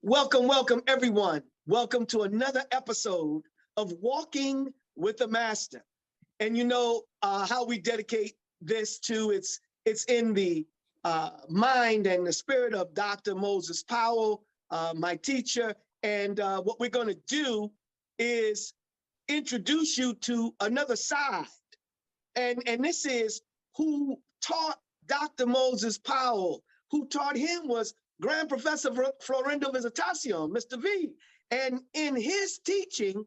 Welcome, welcome, everyone. Welcome to another episode of Walking with the Master. And you know how we dedicate this to, it's in the mind and the spirit of Dr. Moses Powell, my teacher. And what we're going to do is introduce you to another side. And this is who taught Dr. Moses Powell. Who taught him was Grand Professor Florindo Visitacion, Mr. Vee. And in his teaching,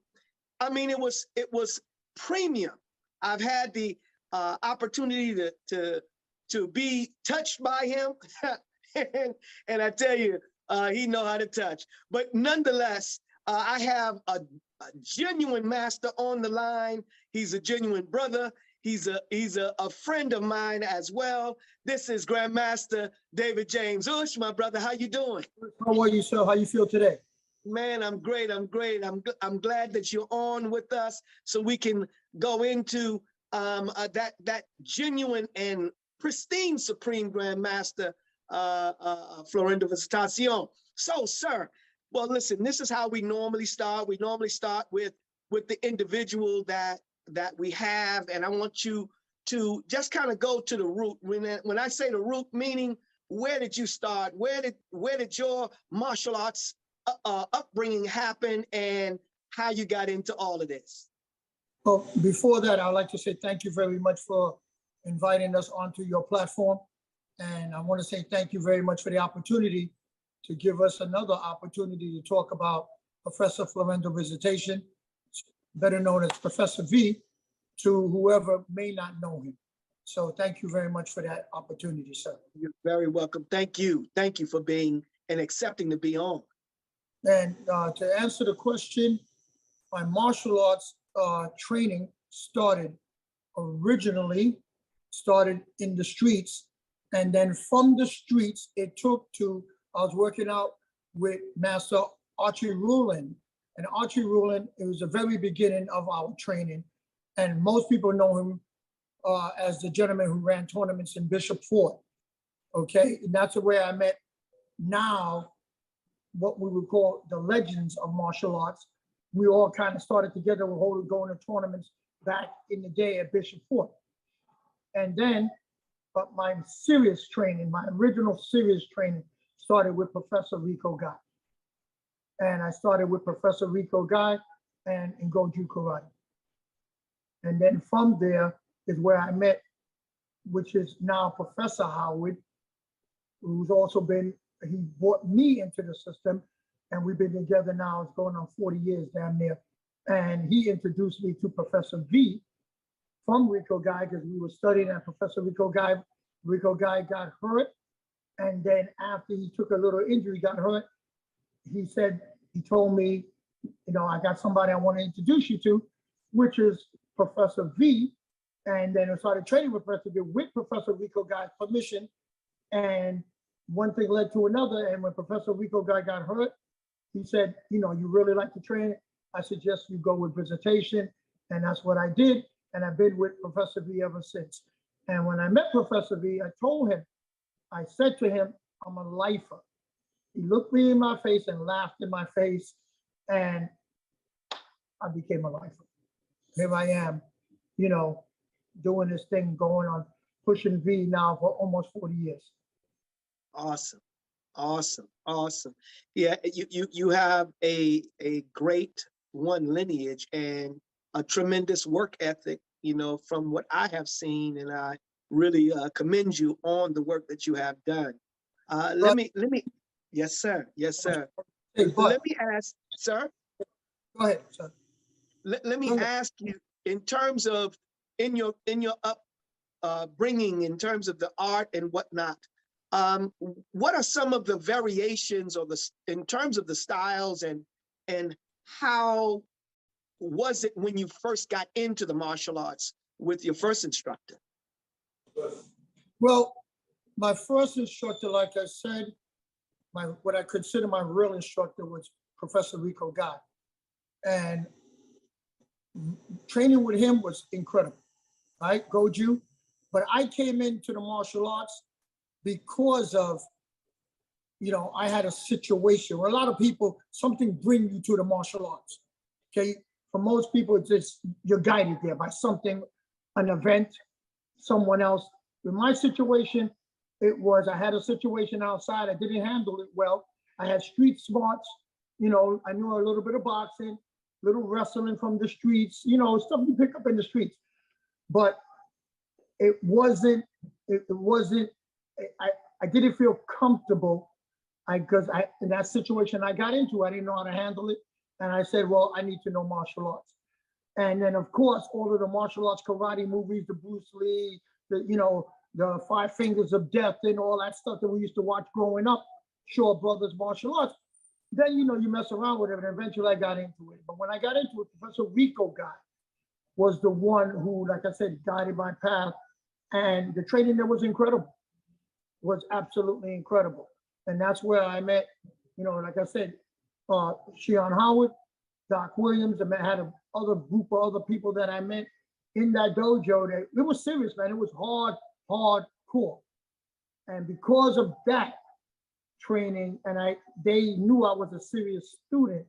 I mean, it was premium. I've had the opportunity to be touched by him, and I tell you, he know how to touch. But nonetheless, I have a genuine master on the line. He's a genuine brother. He's a friend of mine as well. This is Grandmaster David James Ush, my brother. How you doing? How are you, sir? How you feel today? Man, I'm great. I'm great. I'm glad that you're on with us, so we can go into that genuine and pristine Supreme Grandmaster Florindo Visitacion. So, sir, well, listen. This is how we normally start. We normally start with the individual that we have, and I want you to just kind of go to the root. When I say the root, meaning where did you start? Where did your martial arts upbringing happen, and how you got into all of this? Well, before that, I'd like to say thank you very much for inviting us onto your platform, and I want to say thank you very much for the opportunity to give us another opportunity to talk about Professor Florindo Visitation, better known as Professor Vee, to whoever may not know him. So thank you very much for that opportunity, sir. You're very welcome. Thank you. Thank you for being and accepting to be on. And to answer the question, my martial arts training originally started in the streets. And then from the streets, it took to, I was working out with Master Archie Rulin. And Archie Rulin, it was the very beginning of our training. And most people know him as the gentleman who ran tournaments in Bishop Fort. Okay, and that's where I met now what we would call the legends of martial arts. We all kind of started together, we're going to tournaments back in the day at Bishop Fort. And then, but my serious training, my original serious training started with Professor Rico Guy. And I started with Professor Rico Guy and in Goju Karate. And then from there is where I met, which is now Professor Howard, who's also he brought me into the system, and we've been together now, it's going on 40 years down there. And he introduced me to Professor Vee from Rico Guy, because we were studying at Professor Rico Guy. Rico Guy got hurt. And then after he took a little injury, got hurt, he told me, you know, I got somebody I want to introduce you to, which is Professor Vee. And then I started training with Professor Vee with Professor Rico Guy's permission. And one thing led to another. And when Professor Rico Guy got hurt, he said, you know, you really like to train? I suggest you go with Visitation. And that's what I did. And I've been with Professor Vee ever since. And when I met Professor Vee, I said to him, I'm a lifer. He looked me in my face and laughed in my face, and I became a lifer. Here I am, you know, doing this thing, going on, pushing Vee now for almost 40 years. Awesome, awesome, awesome. Yeah, you have a great one lineage and a tremendous work ethic, you know, from what I have seen, and I really commend you on the work that you have done. Let me. Yes, sir. Yes, sir. Let me ask, sir. Go ahead, sir. Let me ask you, in terms of in your upbringing, in terms of the art and whatnot, what are some of the variations, or in terms of the styles, and how was it when you first got into the martial arts with your first instructor? Well, my first instructor, like I said, what I consider my real instructor was Professor Rico Guy. And training with him was incredible, right? Goju. But I came into the martial arts because of I had a situation where a lot of people, something bring you to the martial arts. Okay. For most people, it's just you're guided there by something, an event, someone else. In my situation, I had a situation outside. I didn't handle it well. I had street smarts. I knew a little bit of boxing, little wrestling from the streets, stuff you pick up in the streets. But it wasn't, I didn't feel comfortable because in that situation I got into, I didn't know how to handle it. And I said, well, I need to know martial arts. And then, of course, all of the martial arts karate movies, the Bruce Lee, the Five Fingers of Death and all that stuff that we used to watch growing up, Shaw Brothers martial arts. Then, you mess around with it, and eventually I got into it. But when I got into it, Professor Rico guy was the one who, like I said, guided my path. And the training there was incredible, was absolutely incredible. And that's where I met, like I said, Shinon Howard, Doc Williams. I had another group of other people that I met in that dojo. It was serious, man. It was hardcore. And because of that training, and they knew I was a serious student,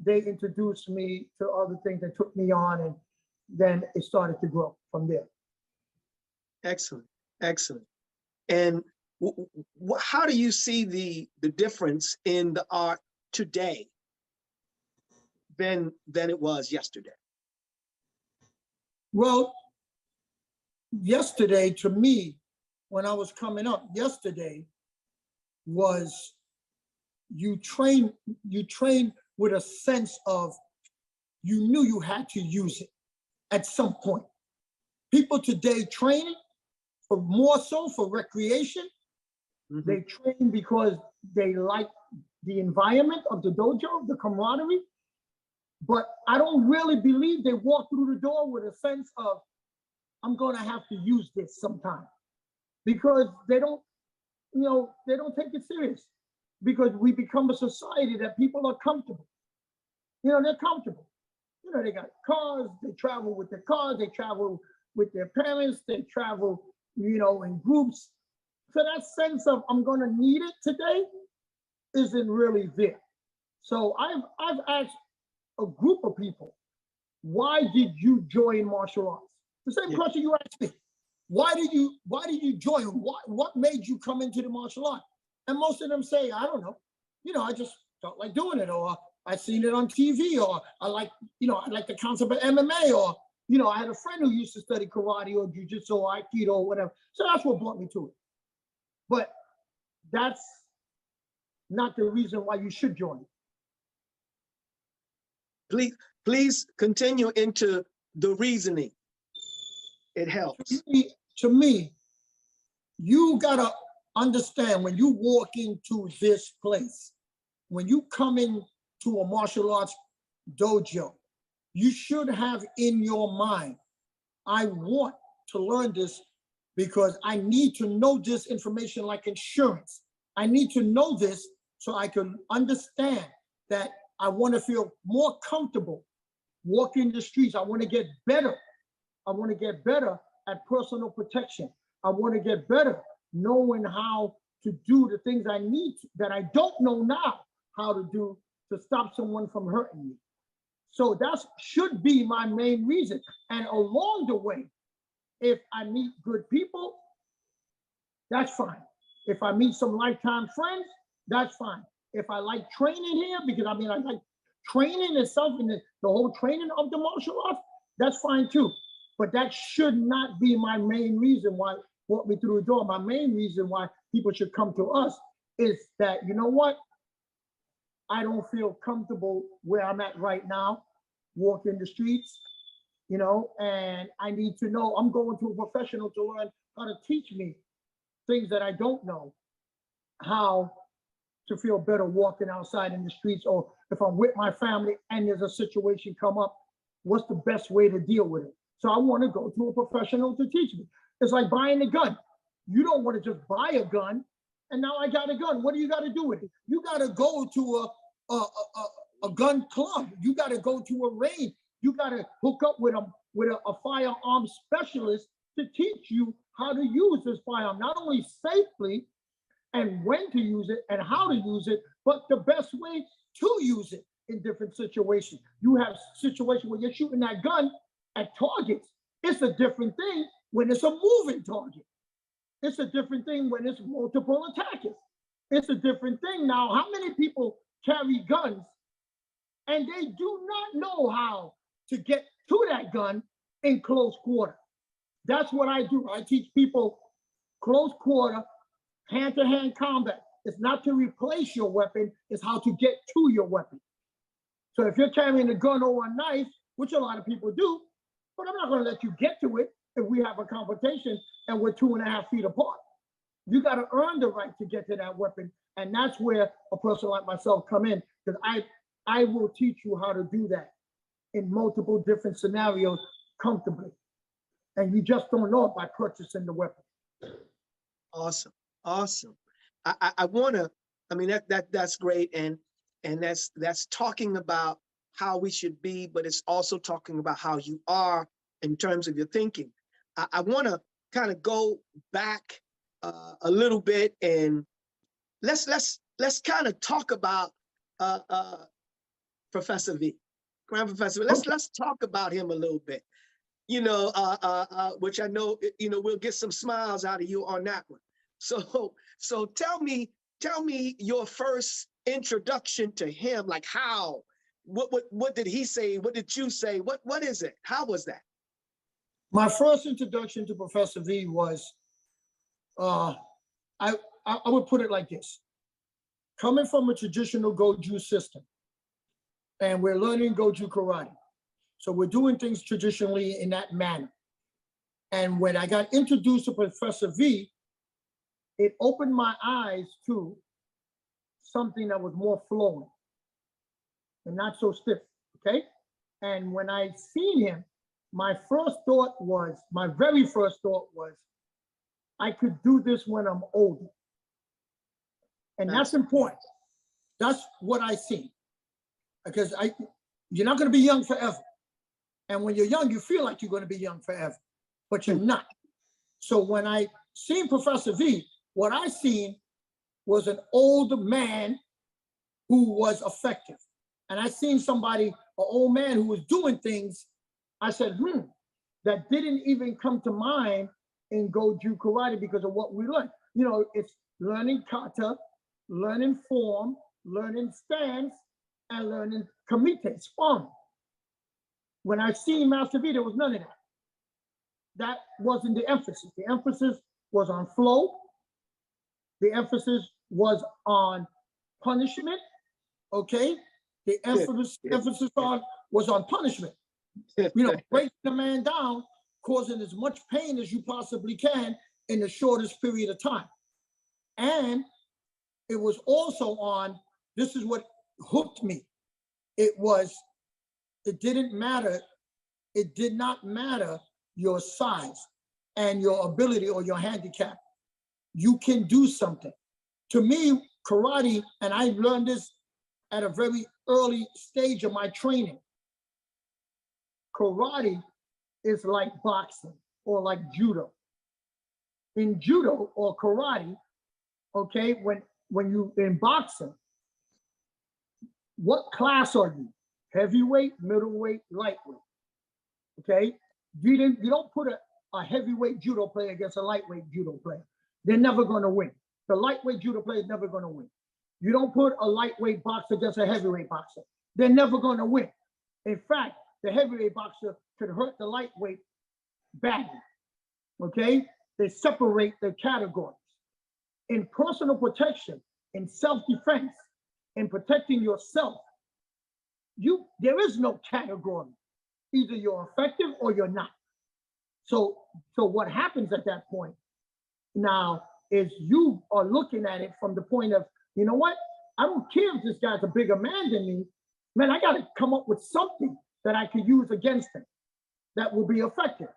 they introduced me to other things that took me on, and then it started to grow from there. Excellent, excellent. And how do you see the difference in the art today than it was yesterday? Well, yesterday, to me, when I was coming up, yesterday was you train with a sense of you knew you had to use it at some point. People today training for more so for recreation. Mm-hmm. They train because they like the environment of the dojo, the camaraderie. But I don't really believe they walk through the door with a sense of, I'm going to have to use this sometime, because they don't take it serious, because we become a society that people are comfortable. They're comfortable. They got cars, they travel with their cars, they travel with their parents, they travel, in groups. So that sense of I'm going to need it today isn't really there. So I've asked a group of people, why did you join martial arts? The same question you asked me. Why did you join? What made you come into the martial art? And most of them say, I don't know. I just felt like doing it, or I seen it on TV, or I like the concept of MMA, or I had a friend who used to study karate or jiu-jitsu or aikido or whatever. So that's what brought me to it. But that's not the reason why you should join. Please continue into the reasoning. It helps. To me, you gotta understand, when you walk into this place, when you come into a martial arts dojo, you should have in your mind, I want to learn this because I need to know this information like insurance. I need to know this so I can understand that I want to feel more comfortable walking the streets. I want to get better. I want to get better at personal protection. I want to get better knowing how to do the things I need that I don't know now how to do to stop someone from hurting me. So that should be my main reason. And along the way, if I meet good people, that's fine. If I meet some lifetime friends, that's fine. If I like training here, because I like training itself and the whole training of the martial arts, that's fine too. But that should not be my main reason why walk me through the door. My main reason why people should come to us is that, you know what? I don't feel comfortable where I'm at right now, walking the streets, and I need to know, I'm going to a professional to learn how to teach me things that I don't know, how to feel better walking outside in the streets, or if I'm with my family and there's a situation come up, what's the best way to deal with it? So I want to go to a professional to teach me. It's like buying a gun. You don't want to just buy a gun and now I got a gun. What do you got to do with it? You got to go to a gun club. You got to go to a range. You got to hook up with a firearm specialist to teach you how to use this firearm, not only safely and when to use it and how to use it, but the best way to use it in different situations. You have situations where you're shooting that gun at targets. It's a different thing when it's a moving target. It's a different thing when it's multiple attackers. It's a different thing. Now, how many people carry guns and they do not know how to get to that gun in close quarter? That's what I do. I teach people close quarter, hand-to-hand combat. It's not to replace your weapon, it's how to get to your weapon. So if you're carrying a gun or a knife, which a lot of people do, but I'm not going to let you get to it if we have a confrontation and we're 2.5 feet apart. You got to earn the right to get to that weapon. And that's where a person like myself come in, because I will teach you how to do that in multiple different scenarios comfortably. And you just don't know it by purchasing the weapon. Awesome, awesome. I want to. I mean, that's great, and that's talking about how we should be, but it's also talking about how you are in terms of your thinking. I want to kind of go back a little bit, and let's kind of talk about Professor Vee, Grand Professor Vee. Let's talk about him a little bit. You know, which I know, you know, we'll get some smiles out of you on that one. So tell me your first introduction to him, like how, what did he say? What did you say? What is it? How was that? My first introduction to Professor Vee was, I would put it like this. Coming from a traditional Goju system, and we're learning Goju karate. So we're doing things traditionally in that manner. And when I got introduced to Professor Vee, it opened my eyes to something that was more flowing and not so stiff, okay? And when I seen him, my very first thought was, I could do this when I'm older. And that's important. That's what I see. Because you're not gonna be young forever. And when you're young, you feel like you're going to be young forever, but you're not. So when I seen Professor Vee, what I seen was an old man who was effective. And I seen somebody, an old man who was doing things. I said, that didn't even come to mind in Goju karate because of what we learned. You know, it's learning kata, learning form, learning stance, and learning kamite, sparring. When I seen Master Vee, there was none of that. That wasn't the emphasis. The emphasis was on flow. The emphasis was on punishment. Okay, the emphasis was on punishment. You know, breaking the man down, causing as much pain as you possibly can in the shortest period of time. And it was also on. This is what hooked me. It didn't matter. It did not matter your size and your ability or your handicap. You can do something. To me, karate, and I learned this at a very early stage of my training, karate is like boxing or like judo. In judo or karate, okay, when you in boxing, what class are you? Heavyweight, middleweight, lightweight. Okay, you don't put a heavyweight judo player against a lightweight judo player. They're never going to win. The lightweight judo player is never going to win. You don't put a lightweight boxer against a heavyweight boxer. They're never going to win. In fact, the heavyweight boxer could hurt the lightweight badly. Okay, they separate the categories. In personal protection, in self-defense, in protecting yourself, there is no category. Either you're effective or you're not. So what happens at that point now is you are looking at it from the point of, you know what? I don't care if this guy's a bigger man than me. Man, I got to come up with something that I could use against him that will be effective.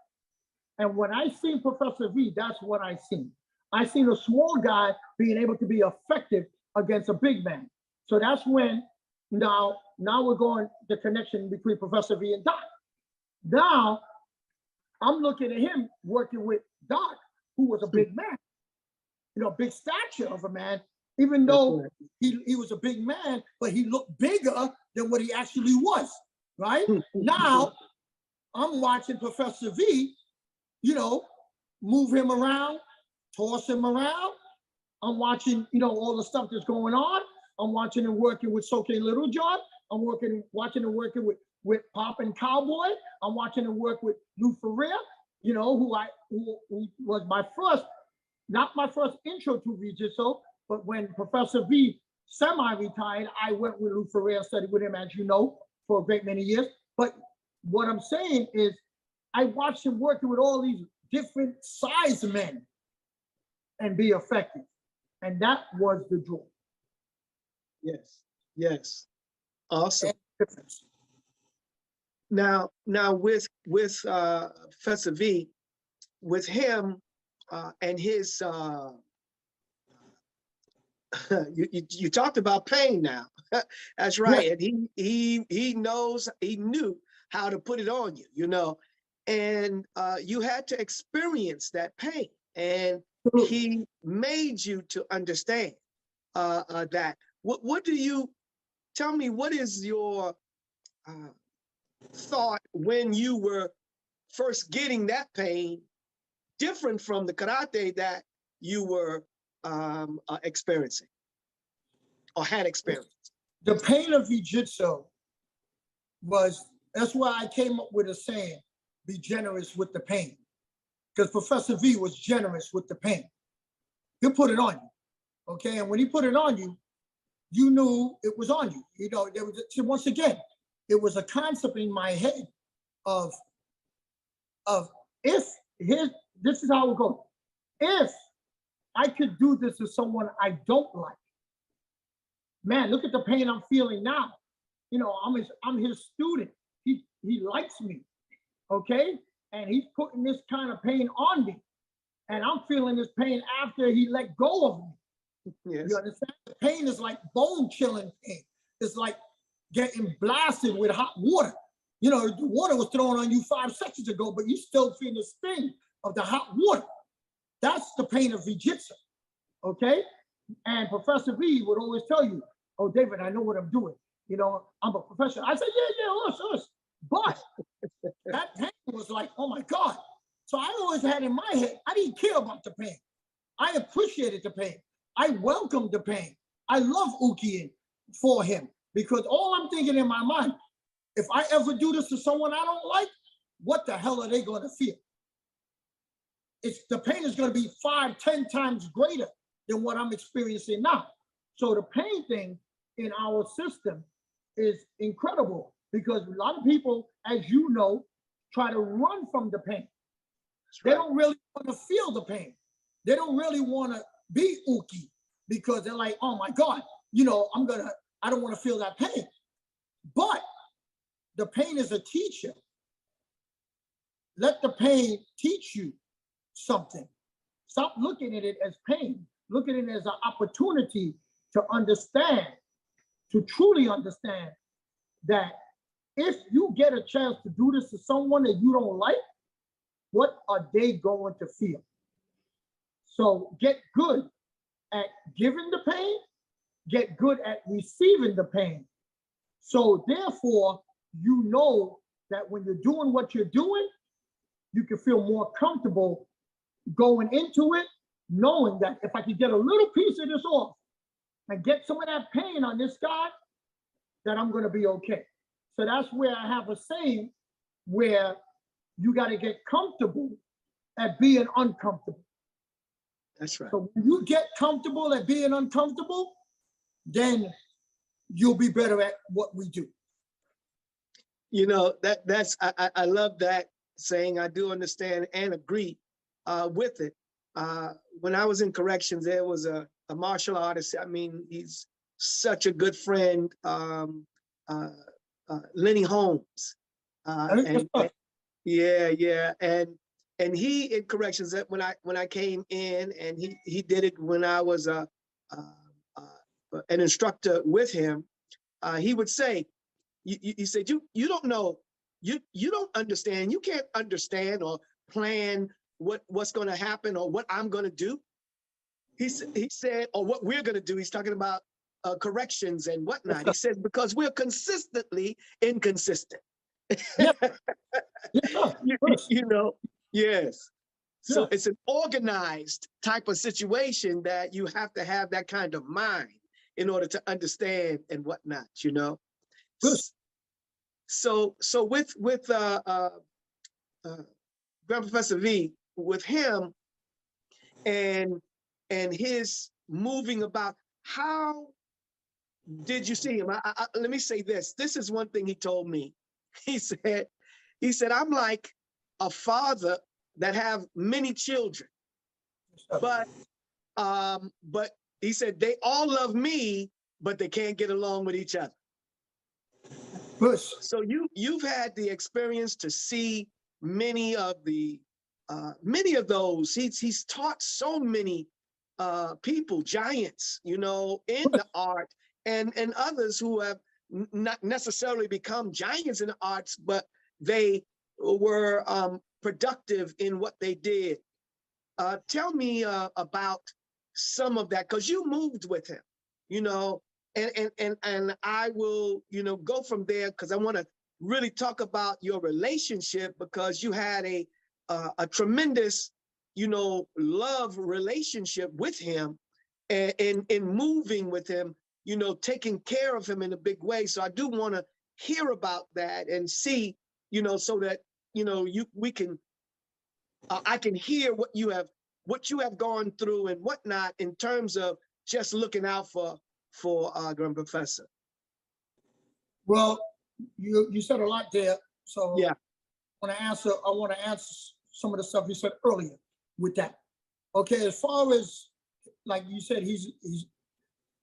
And when I seen Professor Vee, that's what I seen. I seen a small guy being able to be effective against a big man. So that's when now we're going the connection between Professor Vee and Doc. Now I'm looking at him working with Doc, who was a big man. big stature of a man, even though he was a big man, but he looked bigger than what he actually was, right? Now, I'm watching Professor Vee, move him around, toss him around. I'm watching, all the stuff that's going on. I'm watching him working with Soke Littlejohn. I'm watching him working with Pop and Cowboy. I'm watching him work with Lou Ferrer, who was my first, not my first intro to Jiu-Jitsu, but when Professor Vee semi-retired, I went with Lou Ferrer and studied with him, as you know, for a great many years. But what I'm saying is, I watched him working with all these different size men and be effective. And that was the draw. Yes, yes. Awesome. Now with Professor Vee, with him and his you talked about pain now. That's right. Yeah. And he knew how to put it on you, and you had to experience that pain, and he made you to understand that. What do you tell me? What is your thought when you were first getting that pain, different from the karate that you were experiencing or had experienced? The pain of Jiu-Jitsu that's why I came up with a saying, be generous with the pain. Because Professor Vee was generous with the pain. He'll put it on you, okay? And when he put it on you, you knew it was on you. There was, once again, it was a concept in my head of this is how it goes. If I could do this to someone I don't like, man, look at the pain I'm feeling now. I'm his student. He likes me, okay? And he's putting this kind of pain on me. And I'm feeling this pain after he let go of me. Yes. You understand? The pain is like bone chilling pain. It's like getting blasted with hot water. The water was thrown on you 5 seconds ago, but you still feel the sting of the hot water. That's the pain of Jiu-Jitsu, okay? And Professor Vee would always tell you, oh, David, I know what I'm doing. I'm a professional. I said, yeah, us. But that pain was like, oh my God. So I always had in my head, I didn't care about the pain. I appreciated the pain. I welcomed the pain. I love Ukiing for him, because all I'm thinking in my mind, if I ever do this to someone I don't like, what the hell are they going to feel? The pain is going to be 5, 10 times greater than what I'm experiencing now. So the pain thing in our system is incredible, because a lot of people, as you know, try to run from the pain. They don't really want to feel the pain. They don't really want to be Uki, because they're like, oh my God, I don't want to feel that pain. But the pain is a teacher. Let the pain teach you something. Stop looking at it as pain. Look at it as an opportunity to understand, to truly understand that if you get a chance to do this to someone that you don't like, what are they going to feel? So get good at giving the pain, get good at receiving the pain. So therefore, you know that when you're doing what you're doing, you can feel more comfortable going into it, knowing that if I can get a little piece of this off and get some of that pain on this guy, that I'm going to be okay. So that's where I have a saying where you got to get comfortable at being uncomfortable. That's right. So when you get comfortable at being uncomfortable, then you'll be better at what we do. I love that saying. I do understand and agree with it. When I was in corrections, there was a martial artist. I mean, he's such a good friend, Lenny Holmes. Yeah. And he in corrections, that when I came in, and he did it when I was an instructor with him, he would say, he said, you don't know, you don't understand, you can't understand or plan what's going to happen or what I'm going to do. he said, or what we're going to do, he's talking about corrections and whatnot. He says, because we're consistently inconsistent. Yeah. Yeah. You know, yes. So Yeah. it's an organized type of situation that you have to have that kind of mind in order to understand and whatnot, you know. Good. So with Grand Professor Vee, with him and his moving about, how did you see him? Let me say this. This is one thing he told me. He said, I'm like a father that have many children, but he said they all love me, but they can't get along with each other. Good. So you've had the experience to see many of those. He's taught so many people, giants, you know, in the art, and others who have not necessarily become giants in the arts, but they were productive in what they did. Tell me about some of that, because you moved with him, you know, and I will, you know, go from there, because I want to really talk about your relationship, because you had a tremendous, you know, love relationship with him, and in moving with him, you know, taking care of him in a big way. So I do want to hear about that and see, you know, so that, you know, I can hear what you have gone through and whatnot in terms of just looking out for Grand Professor. Well, you said a lot there, so yeah, I want to answer some of the stuff you said earlier with that. Okay, as far as, like you said, he's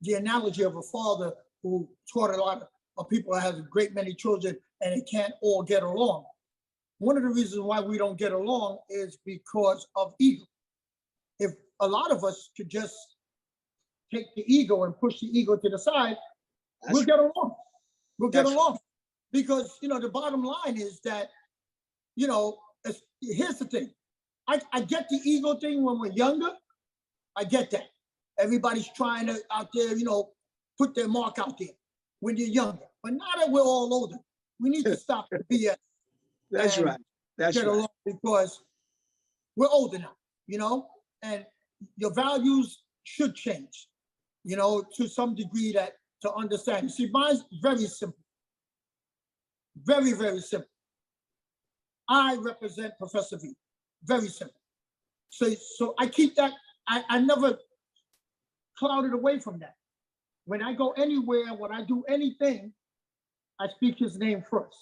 the analogy of a father who taught a lot of people that has a great many children and they can't all get along. One of the reasons why we don't get along is because of ego. If a lot of us could just take the ego and push the ego to the side, we'll get along. We'll get along. Because, you know, the bottom line is that, you know, here's the thing. I get the ego thing when we're younger. I get that. Everybody's trying to out there, you know, put their mark out there when you're younger. But now that we're all older, we need to stop the BS. That's right. That's get along, because we're older now, you know, and your values should change, you know, to some degree that to understand. You see, mine's very simple. Very, very simple. I represent Professor Vee. Very simple. So I keep that, I never clouded away from that. When I go anywhere, when I do anything, I speak his name first.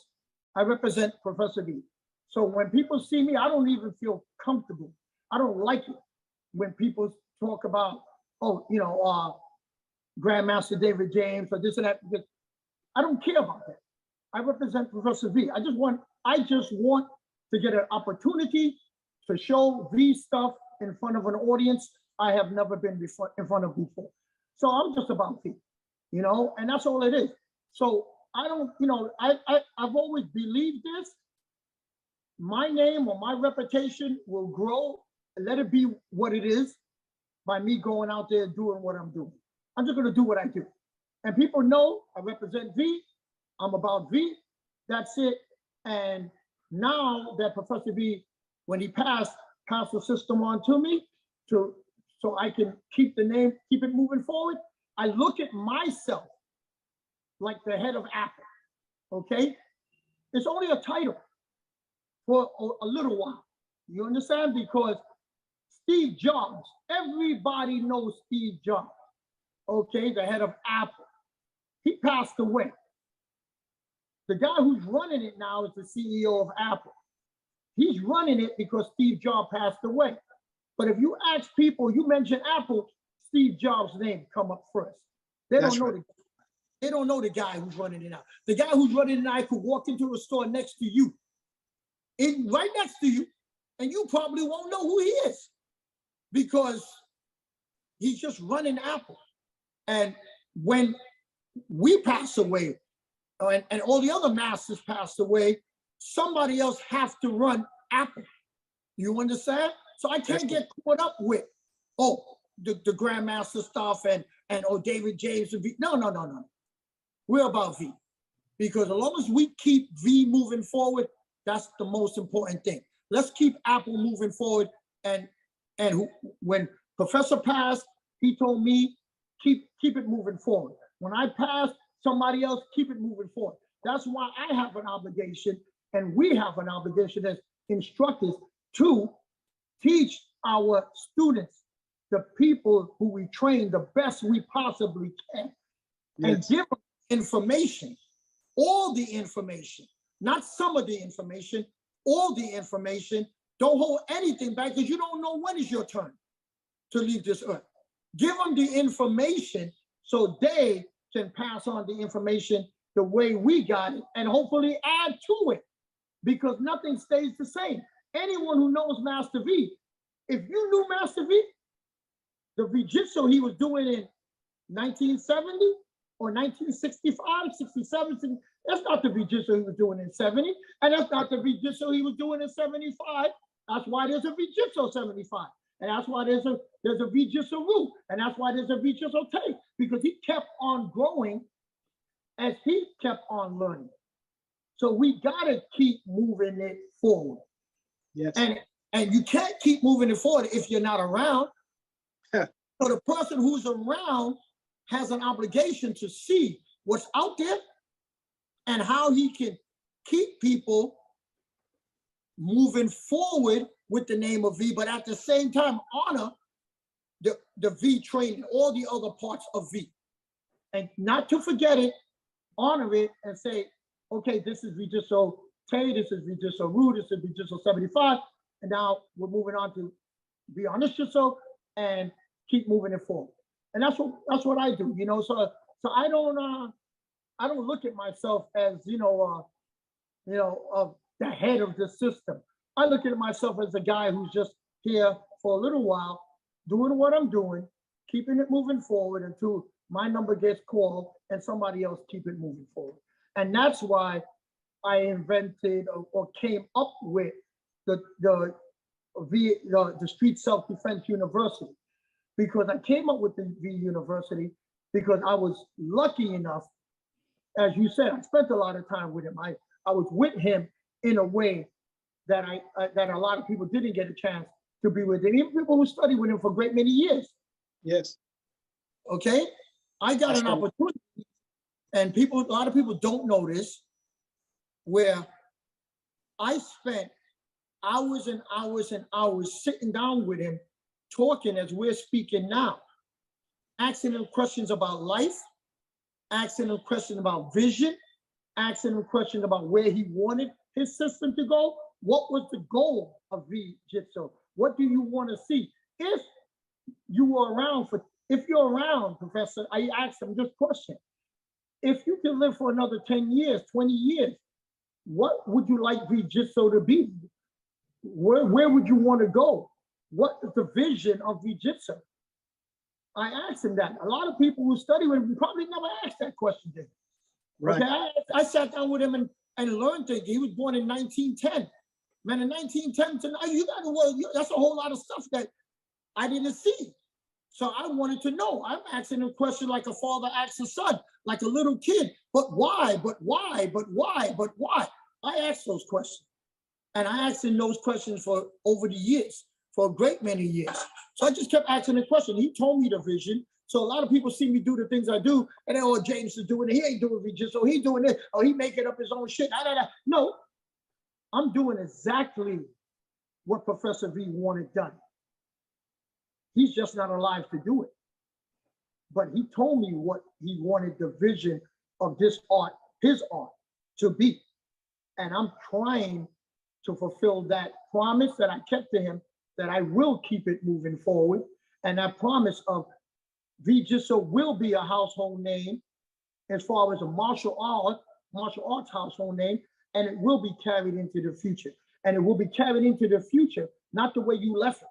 I represent Professor Vee. So when people see me, I don't even feel comfortable. I don't like it when people talk about, oh, you know, Grandmaster David James or this and that. I don't care about that. I represent Professor Vee. I just want to get an opportunity to show Vee stuff in front of an audience I have never been in front of before. So I'm just about Vee, you know, and that's all it is. So I don't, you know, I've always believed this. My name or my reputation will grow. Let it be what it is by me going out there doing what I'm doing. I'm just going to do what I do. And people know I represent Vee. I'm about Vee. That's it. And now that Professor Vee, when he passed the system on to me, so I can keep the name, keep it moving forward, I look at myself like the head of Apple, okay? It's only a title for a little while. You understand? Because Steve Jobs, everybody knows Steve Jobs, okay? The head of Apple. He passed away. The guy who's running it now is the CEO of Apple. He's running it because Steve Jobs passed away. But if you ask people, you mention Apple, Steve Jobs' name come up first. They don't know they don't know the guy who's running it now. The guy who's running it now could walk into a store next to you, right next to you, and you probably won't know who he is because he's just running Apple. And when we pass away, and all the other masters passed away, somebody else has to run Apple. You understand? So I can't get caught up with, oh, the Grandmaster stuff and David James and V. No, no, no, no. We're about V. Because as long as we keep V moving forward, that's the most important thing. Let's keep Apple moving forward. And when Professor passed, he told me, keep it moving forward. When I passed, somebody else, keep it moving forward. That's why I have an obligation, and we have an obligation as instructors to teach our students, the people who we train, the best we possibly can, and give them information, all the information, not some of the information, all the information. Don't hold anything back, because you don't know when is your turn to leave this earth. Give them the information so they can pass on the information the way we got it, and hopefully add to it, because nothing stays the same. Anyone who knows Master V, if you knew Master V, the Jiu-Jitsu he was doing in 1970 or 1965, 67, that's not the Jiu-Jitsu he was doing in 70, and that's not the Jiu-Jitsu he was doing in 75. That's why there's a Jiu-Jitsu 75. And that's why there's a Jiu-Jitsu root. And that's why there's a Jiu-Jitsu tape, because he kept on growing as he kept on learning. So we gotta keep moving it forward. Yes. And you can't keep moving it forward if you're not around. So the person who's around has an obligation to see what's out there and how he can keep people moving forward with the name of V, but at the same time honor the V training, all the other parts of V, and not to forget it, honor it, and say, okay, this is Jiu-Jitsu Tay, this is Jiu-Jitsu Ru, this is Jiu-Jitsu 75, and now we're moving on to be honest Jiu-Jitsu and keep moving it forward. And that's what I do, you know. So I don't look at myself as the head of the system. I look at myself as a guy who's just here for a little while, doing what I'm doing, keeping it moving forward until my number gets called and somebody else keep it moving forward. And that's why I invented or came up with the Street Self-Defense University, because I came up with the V University because I was lucky enough, as you said, I spent a lot of time with him. I was with him in a way that that a lot of people didn't get a chance to be with him. Even people who studied with him for a great many years. Yes. Okay, I got an opportunity, and a lot of people don't know this, where I spent hours and hours and hours sitting down with him, talking as we're speaking now, asking him questions about life, asking him questions about vision, asking him questions about where he wanted his system to go. What was the goal of Jiu-Jitsu? What do you want to see? If you're around, Professor, I asked him this question. If you can live for another 10 years, 20 years, what would you like Jiu-Jitsu to be? Where would you want to go? What is the vision of Jiu-Jitsu? I asked him that. A lot of people who study with him probably never asked that question to him. Right. Okay, I sat down with him and learned things. He was born in 1910. Man, in 1910 to now, that's a whole lot of stuff that I didn't see. So I wanted to know. I'm asking him questions like a father asks a son, like a little kid. But why? But why? But why? But why? I asked those questions. And I asked him those questions for over the years, for a great many years. So I just kept asking the question. He told me the vision. So a lot of people see me do the things I do, and then, oh, James is doing it. He ain't doing it just so he doing it. Oh, he making up his own shit. No, I'm doing exactly what Professor V wanted done. He's just not alive to do it. But he told me what he wanted the vision of this art, his art, to be. And I'm trying to fulfill that promise that I kept to him, that I will keep it moving forward. And that promise of Jiu-Jitsu will be a household name as far as a martial arts household name, and it will be carried into the future. And it will be carried into the future, not the way you left it,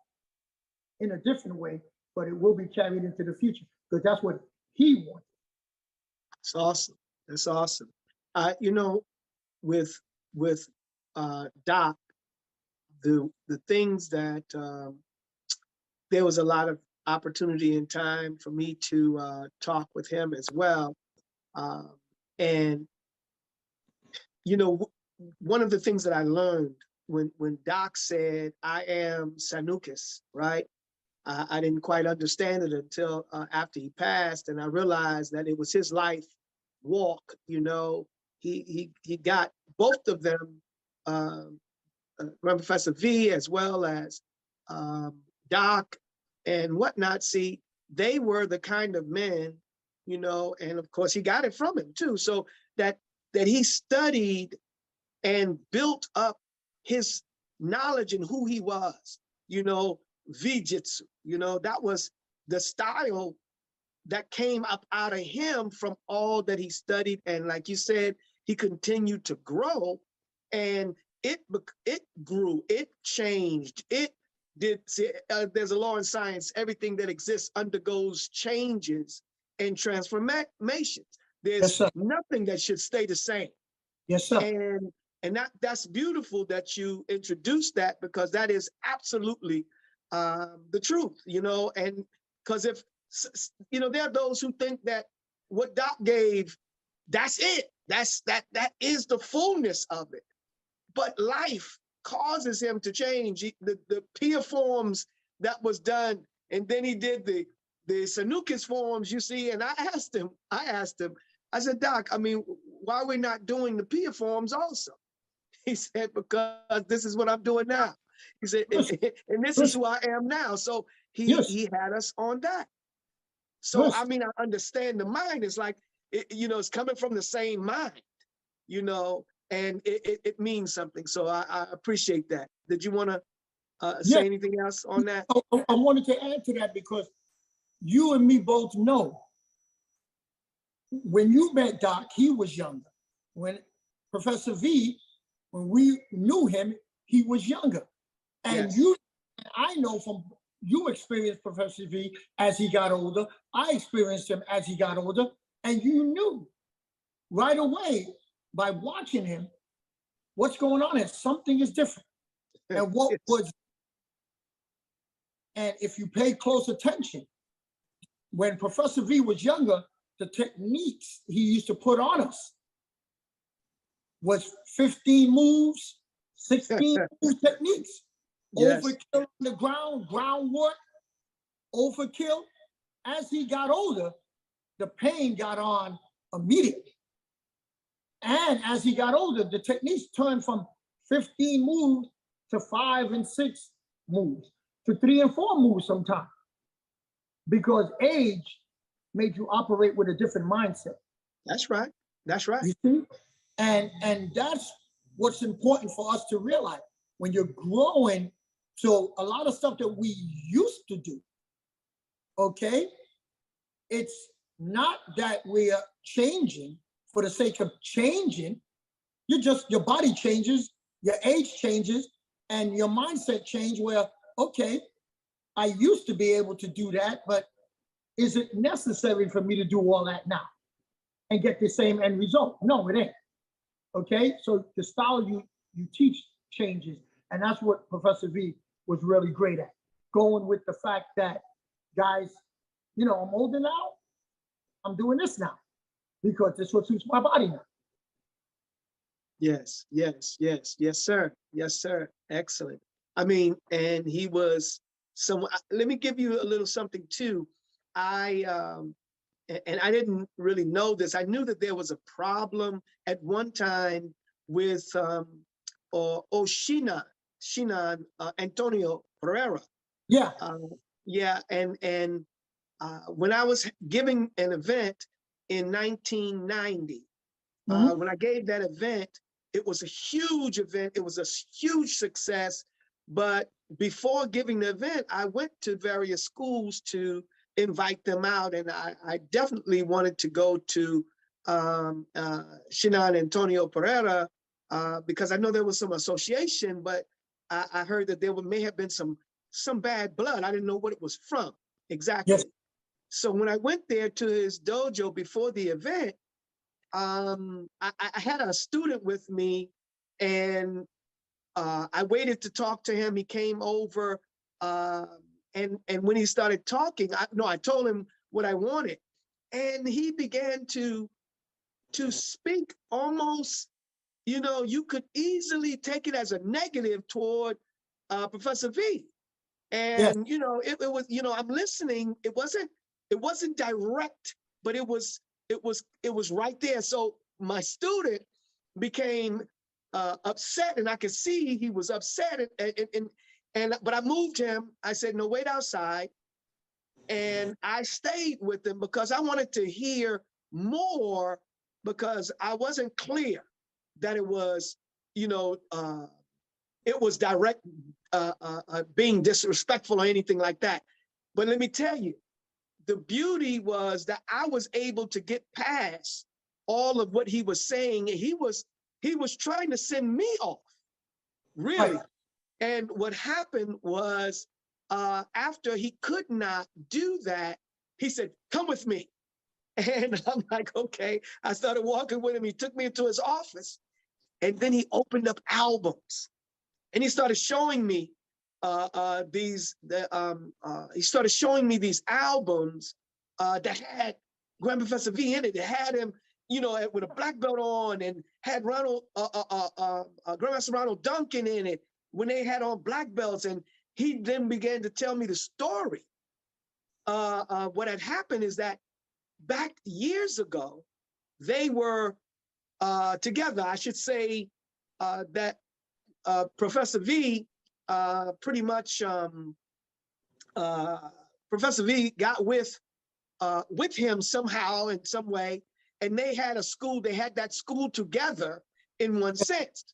in a different way, but it will be carried into the future, because that's what he wanted. It's awesome. It's awesome. With Doc, the things that there was a lot of opportunity and time for me to talk with him as well. And, you know, one of the things that I learned when Doc said, I am Sanukas, right? I didn't quite understand it until after he passed, and I realized that it was his life walk. You know, he got both of them, Grand Professor Vee as well as Doc and whatnot. See, they were the kind of men, you know, and of course he got it from him too. So that he studied and built up his knowledge and who he was, you know, Vijitsu, you know, that was the style that came up out of him from all that he studied. And like you said, he continued to grow, and it grew, it changed, it did. There's a law in science, everything that exists undergoes changes and transformations. Yes, There's sir. nothing that should stay the same. Yes, sir. And that's beautiful that you introduced that, because that is absolutely the truth, you know. And because if you know, there are those who think that what Doc gave, that's it, that is the fullness of it. But life causes him to change. The Pia forms that was done, and then he did the Sanukas forms, you see. And I asked him, I said, Doc, I mean, why are we not doing the Pia forms also? He said, because this is what I'm doing now. He said, and this is who I am now. So Yes. he had us on that. So, Yes. I mean, I understand the mind. It's like, you know, it's coming from the same mind, you know, and it means something. So I appreciate that. Did you want to Yeah. say anything else on that? I wanted to add to that because you and me both know when you met Doc, he was younger. When Professor Vee, when we knew him, he was younger. And Yes. I know from you experienced Professor Vee as he got older. I experienced him as he got older. And you knew right away by watching him what's going on, and something is different. And what Yes. was, and if you pay close attention, when Professor Vee was younger, the techniques he used to put on us was 15 moves, 16 move techniques. Yes. Overkill on the ground, groundwork, overkill. As he got older, the pain got on immediately. And as he got older, the techniques turned from 15 moves to 5 and 6 moves, to 3 and 4 moves sometimes, because age made you operate with a different mindset. That's right. That's right. You see? And that's what's important for us to realize when you're growing. So a lot of stuff that we used to do, okay, it's not that we are changing for the sake of changing. Your body changes, your age changes, and your mindset change where, okay, I used to be able to do that, but is it necessary for me to do all that now and get the same end result? No, it ain't. Okay, so the style you teach changes, and that's what Professor Vee was really great at. Going with the fact that, guys, you know, I'm older now, I'm doing this now because this what suits my body now. Yes, yes, yes, yes, sir. Yes, sir. Excellent. I mean, and he was some. Let me give you a little something too. I and I didn't really know this. I knew that there was a problem at one time with Shinon Antonio Pereira. Yeah. Yeah, and when I was giving an event in 1990, when I gave that event, it was a huge event. It was a huge success. But before giving the event, I went to various schools to invite them out. And I definitely wanted to go to Shinon Antonio Pereira because I know there was some association, but I heard that there may have been some bad blood. I didn't know what it was from exactly. Yes. So when I went there to his dojo before the event, I had a student with me, and I waited to talk to him. He came over, And when he started talking, I told him what I wanted, and he began to speak almost, you could easily take it as a negative toward Professor Vee. Yes. And it was, I'm listening. It wasn't direct, but it was right there. So my student became upset, and I could see he was upset. But I moved him. I said, no, wait outside. And I stayed with him because I wanted to hear more, because I wasn't clear that it was, it was direct being disrespectful or anything like that. But let me tell you, the beauty was that I was able to get past all of what he was saying. He was trying to send me off, really. Right. And what happened was, after he could not do that, he said, come with me. And I'm like, okay. I started walking with him. He took me into his office, and then he opened up albums, and he started showing me he started showing me these albums that had Grand Professor Vee in it. It had him, with a black belt on, and had Grandmaster Ronald Duncan in it when they had on black belts. And he then began to tell me the story. What had happened is that back years ago, they were together. I should say that Professor Vee pretty much Professor Vee got with him somehow, in some way, and they had a school. They had that school together in one sense.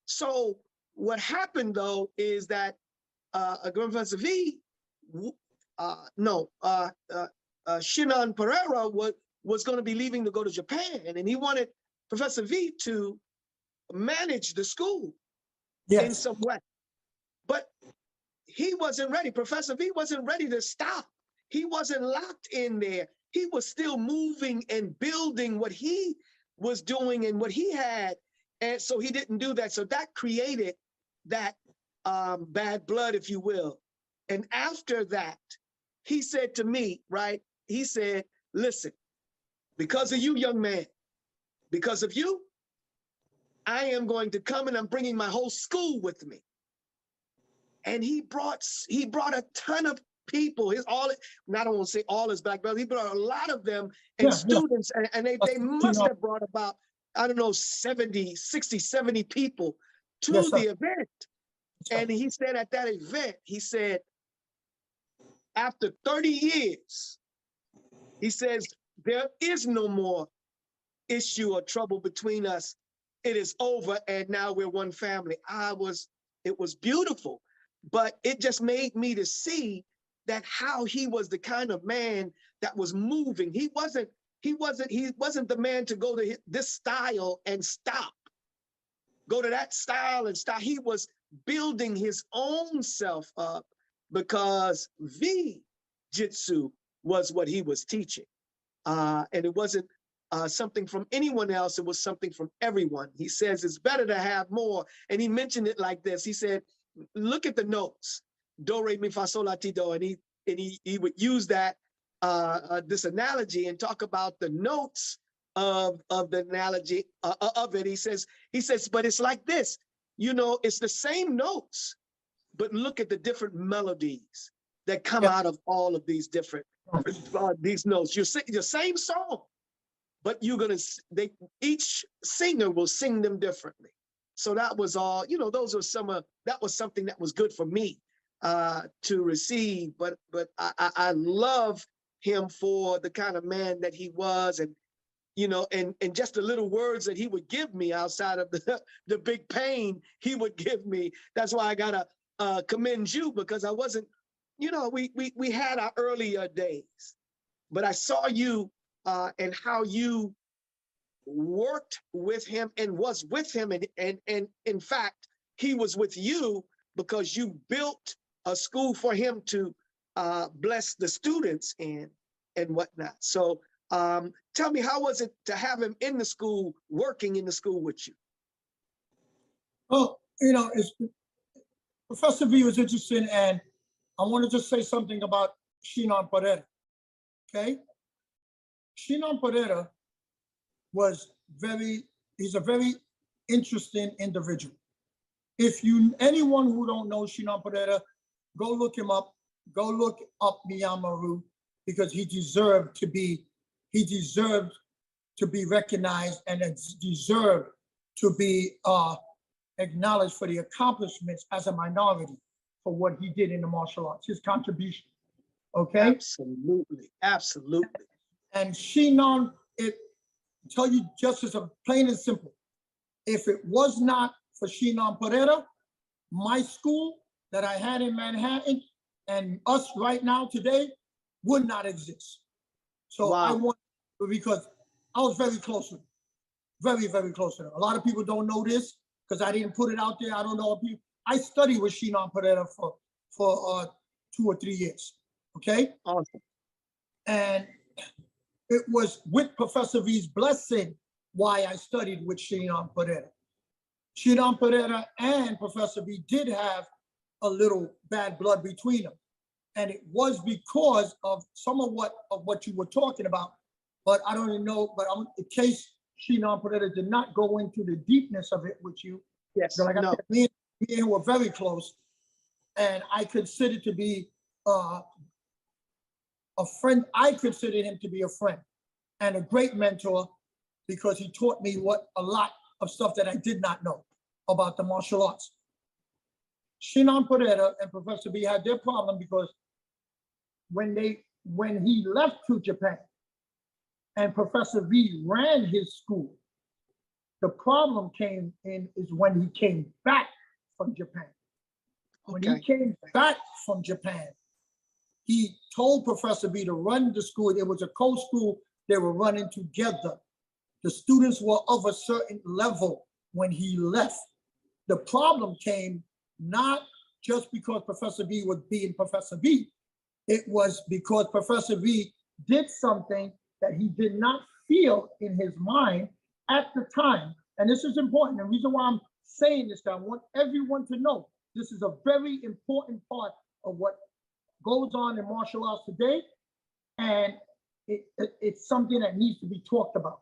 So what happened though is that Grand Professor Vee, Shinon Padera was going to be leaving to go to Japan, and he wanted Professor Vee to manage the school in some way. But he wasn't ready. Professor Vee wasn't ready to stop. He wasn't locked in there. He was still moving and building what he was doing and what he had. And so he didn't do that. So that created that bad blood, if you will. And after that, he said to me, right? He said, listen, because of you, young man, because of you, I am going to come, and I'm bringing my whole school with me. And he brought a ton of people. I don't want to say all his black belts. He brought a lot of them, and students, and they must have brought about, I don't know, 60, 70 people to the event. And he said at that event, he said, after 30 years, he says, there is no more issue or trouble between us. It is over, and now we're one family. It was beautiful, but it just made me to see that how he was the kind of man that was moving. He wasn't the man to go to this style and stop, go to that style and stop. He was building his own self up, because V-Jitsu was what he was teaching. And it wasn't something from anyone else. It was something from everyone. He says it's better to have more. And he mentioned it like this. He said, look at the notes. Do, re, mi, fa, sol, la, ti, do. And he would use that, this analogy, and talk about the notes of the analogy of it. He says, but it's like this, it's the same notes, but look at the different melodies that come out of all of these different, these notes. You sing the same song, but each singer will sing them differently. So that was all, those were that was something that was good for me to receive. But I love him for the kind of man that he was, and and just the little words that he would give me outside of the big pain he would give me. That's why I gotta commend you, because I wasn't, we had our earlier days, but I saw you and how you worked with him and was with him, and in fact, he was with you because you built a school for him to bless the students in and whatnot. So tell me, how was it to have him in the school, working in the school with you? Well, Professor Vee was interesting, and I wanted to say something about Shinon Padera, okay? Shinon Padera he's a very interesting individual. If anyone who don't know Shinon Padera, go look him up, go look up Miyamaru, because he deserved to be recognized and deserved to be acknowledged for the accomplishments as a minority for what he did in the martial arts, his contribution. Okay? Absolutely, absolutely. And Shinon, tell you just as a plain and simple, if it was not for Shinon Padera, my school that I had in Manhattan and us right now today would not exist. So wow. I want, because I was very close with him, very, very close with him. A lot of people don't know this because I didn't put it out there. I don't know if you, I studied with Shinon Padera for 2 or 3 years, okay? Awesome. And it was with Professor Vee's blessing why I studied with Shinon Padera. Shinon Padera and Professor Vee did have a little bad blood between them. And it was because of some of what you were talking about, but I don't even know, but in case Shinon Padera did not go into the deepness of it with you. Yes, like I said, me and him were very close, and I consider to be a friend. I considered him to be a friend and a great mentor because he taught me a lot of stuff that I did not know about the martial arts. Shinon Padera and Professor Vee had their problem because when he left to Japan and Professor Vee ran his school, the problem came in is when he came back from Japan. When he came back from Japan, he told Professor Vee to run the school. It was a co-school they were running together. The students were of a certain level when he left. The problem came not just because Professor Vee was being Professor Vee. It was because Professor Vee did something that he did not feel in his mind at the time. And this is important. The reason why I'm saying this, I want everyone to know, this is a very important part of what goes on in martial arts today. And it's something that needs to be talked about.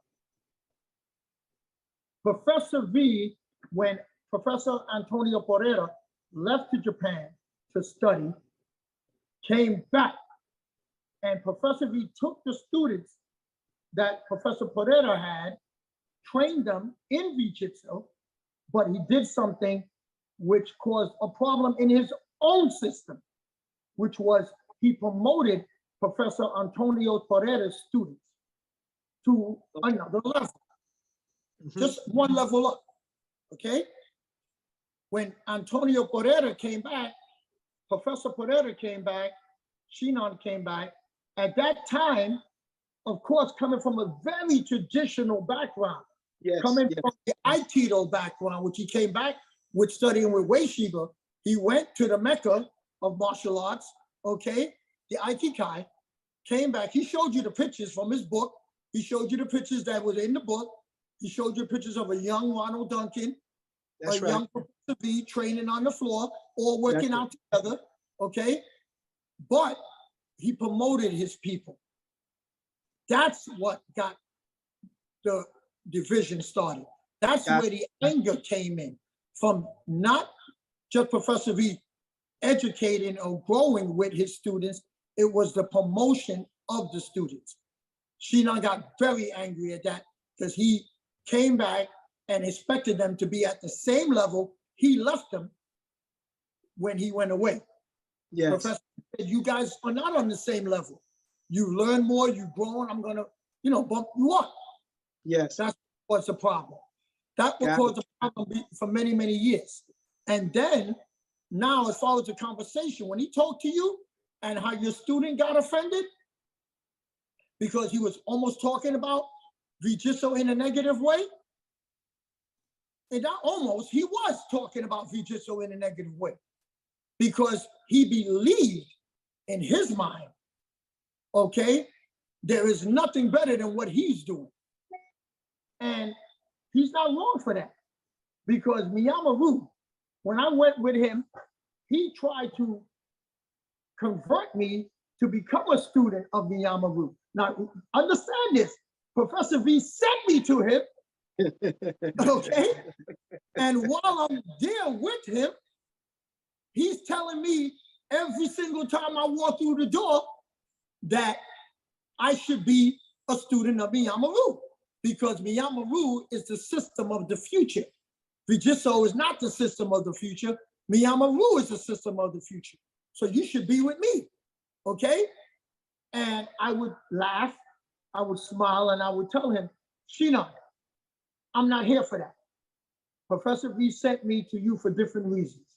Professor Vee, when Professor Antonio Pereira left to Japan to study, came back, and Professor Vee took the students that Professor Pereira had, trained them in Jiu-Jitsu, but he did something which caused a problem in his own system, which was he promoted Professor Antonio Pereira's students to another level, just one level up, okay? When Antonio Pereira came back, Professor Pereira came back, Shinon came back. At that time, of course, coming from a very traditional background, coming from the Aikido background, which he came back with studying with Wei Shiba, he went to the Mecca of martial arts, okay, the Aikikai, came back. He showed you the pictures from his book. He showed you the pictures that was in the book. He showed you pictures of a young Ronald Duncan, young Professor Vee training on the floor, all working out together, okay? But he promoted his people. That's what got the division started. That's where the anger came in, from not just Professor Vee educating or growing with his students, it was the promotion of the students. Shinon got very angry at that because he came back and expected them to be at the same level he left them when he went away. Yes. Professor said, you guys are not on the same level. You learn more, you've grown, I'm gonna, bump you up. Yes. That's what's the problem. That will cause a problem for many, many years. And then now as far as the conversation, when he talked to you and how your student got offended, because he was almost talking about Jiu-Jitsu in a negative way, and not almost, he was talking about Jiu-Jitsu in a negative way because he believed in his mind, okay, there is nothing better than what he's doing. And he's not wrong for that because Miyamaru, when I went with him, he tried to convert me to become a student of Miyama-Ru. Now, understand this. Professor Vee sent me to him, okay? And while I'm there with him, he's telling me every single time I walk through the door that I should be a student of Miyama-Ru, because Miyama-Ru is the system of the future. Vijiso is not the system of the future. Miyama-Ru is the system of the future. So you should be with me, okay? And I would laugh, I would smile, and I would tell him, Shinon, I'm not here for that. Professor Vee sent me to you for different reasons,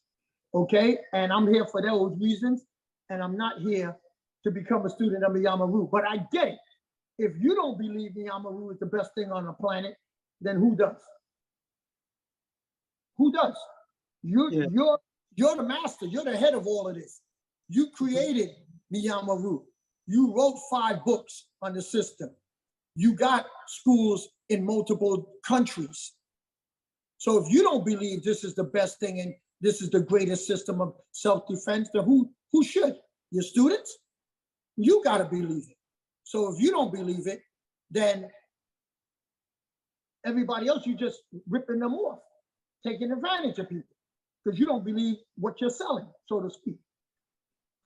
okay? And I'm here for those reasons, and I'm not here to become a student of Miyama-Ru. But I get it. If you don't believe Miyama-Ru is the best thing on the planet, then who does? Who does? You're the master. You're the head of all of this. You created Miyama-Ru. You wrote 5 books on the system. You got schools in multiple countries. So if you don't believe this is the best thing and this is the greatest system of self-defense, then who should? Your students? You got to believe it. So if you don't believe it, then everybody else, you just ripping them off, taking advantage of people, because you don't believe what you're selling, so to speak.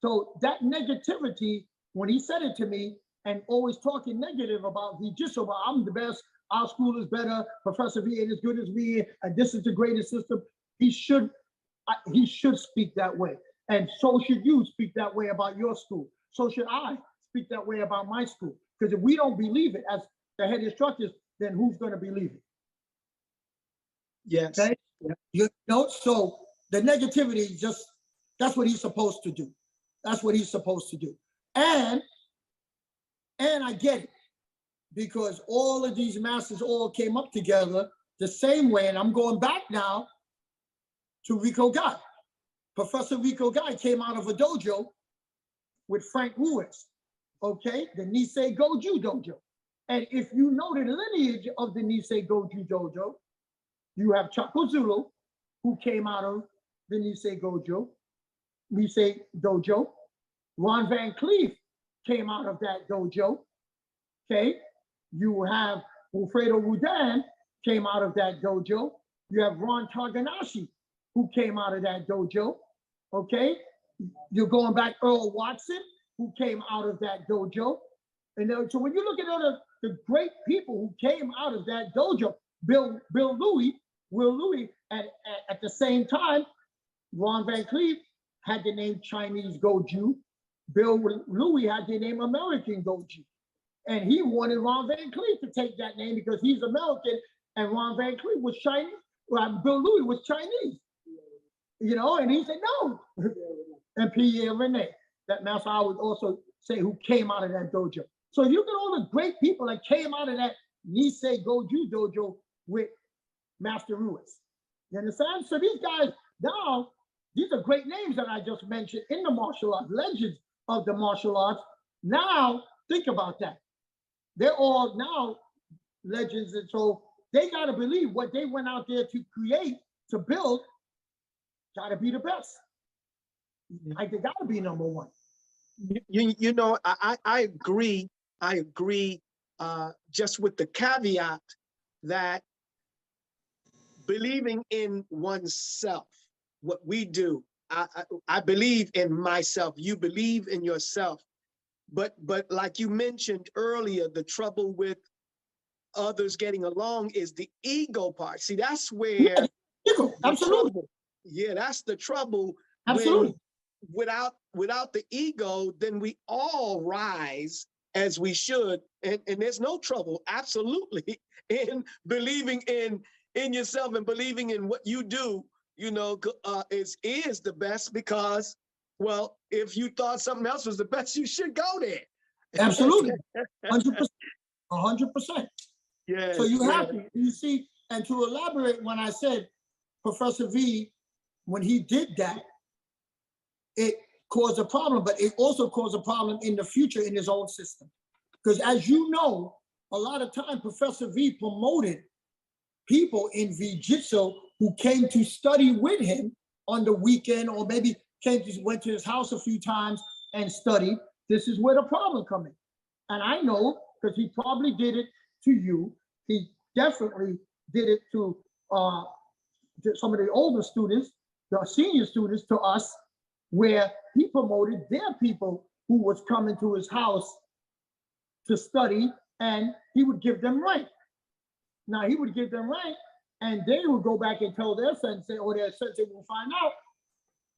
So that negativity, when he said it to me, and always talking negative about Vijiso, I'm the best, our school is better, Professor Vee ain't as good as me, and this is the greatest system, he should speak that way. And so should you speak that way about your school. So should I speak that way about my school. Because if we don't believe it as the head instructors, then who's going to believe it? Yes. Okay? Yeah. You know, so the negativity, that's what he's supposed to do. That's what he's supposed to do. And I get it, because all of these masters all came up together the same way. And I'm going back now to Rico Guy. Professor Rico Guy came out of a dojo with Frank Ruiz, okay? The Nisei Goju Dojo. And if you know the lineage of the Nisei Goju Dojo, you have Chaco Zulu, who came out of the Nisei Dojo. Ron Van Cleef came out of that dojo, okay? You have Wilfredo Rudan came out of that dojo. You have Ron Taganashi, who came out of that dojo, okay? You're going back Earl Watson, who came out of that dojo. And so when you look at all the great people who came out of that dojo, Will Louis, at the same time, Ron Van Cleef had the name Chinese Goju. Bill Louis had the name American Goju. And he wanted Ron Van Cleef to take that name because he's American and Ron Van Cleef was Chinese. Well, Bill Louis was Chinese, you know, and he said no. And Pierre Rene, that master I would also say, who came out of that dojo. So you look at all the great people that came out of that Nisei Goju Dojo with Master Ruiz. You understand? So these guys now, these are great names that I just mentioned in the martial arts, legends of the martial arts. Now, think about that. They're all now legends, and so they got to believe what they went out there to create, to build, got to be the best. Like they got to be number one. You know, I agree. I agree, just with the caveat that believing in oneself, what we do, I believe in myself. You believe in yourself. But like you mentioned earlier, the trouble with others getting along is the ego part. See, that's where Absolutely. Yeah, that's the trouble. Absolutely. Without the ego, then we all rise as we should, and there's no trouble, absolutely, in believing in yourself and believing in what you do. You know, is the best, because, well, if you thought something else was the best, you should go there. Absolutely, 100%, 100%. Yeah. So you have to, you see, and to elaborate, when I said Professor Vee, when he did that, it caused a problem, but it also caused a problem in the future in his own system. Because as you know, a lot of time Professor Vee promoted people in Jiu-Jitsu who came to study with him on the weekend, or maybe went to his house a few times and study, this is where the problem comes in. And I know, because he probably did it to you. He definitely did it to some of the older students, the senior students, to us, where he promoted their people who was coming to his house to study, and he would give them rank. Now, he would give them rank, and they would go back and tell their sensei, or their sensei will find out,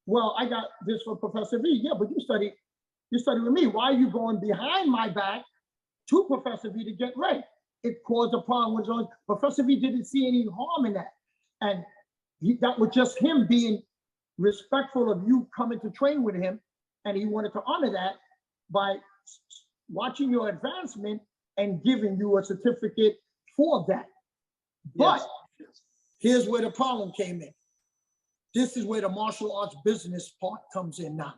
well, I got this from Professor Vee. Yeah, but you study with me. Why are you going behind my back to Professor Vee to get rank? It caused a problem with those. Professor Vee didn't see any harm in that. And that was just him being respectful of you coming to train with him. And he wanted to honor that by watching your advancement and giving you a certificate for that. But here's where the problem came in. This is where the martial arts business part comes in now.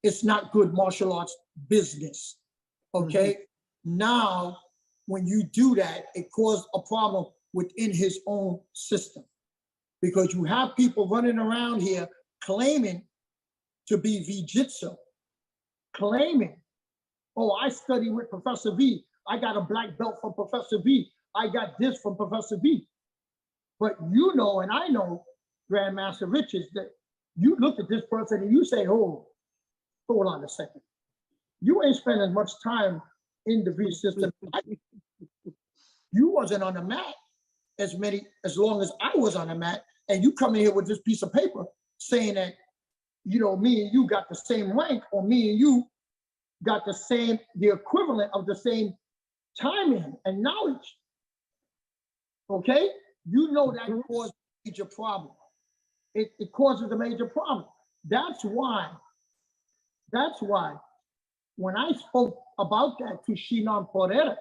It's not good martial arts business, okay? Now, when you do that, it caused a problem within his own system, because you have people running around here claiming to be Vee-Jitsu, claiming, oh, I study with Professor Vee. I got a black belt from Professor Vee. I got this from Professor Vee. But you know, and I know, Grandmaster Richards, that you look at this person and you say, hold on a second. You ain't spending as much time in the Vee system. You wasn't on the mat as long as I was on the mat, and you come in here with this piece of paper saying that, you know, me and you got the same rank, or me and you got the equivalent of the same timing and knowledge. Okay? You know that caused a major problem. It causes a major problem. That's why when I spoke about that to Shinon Padera,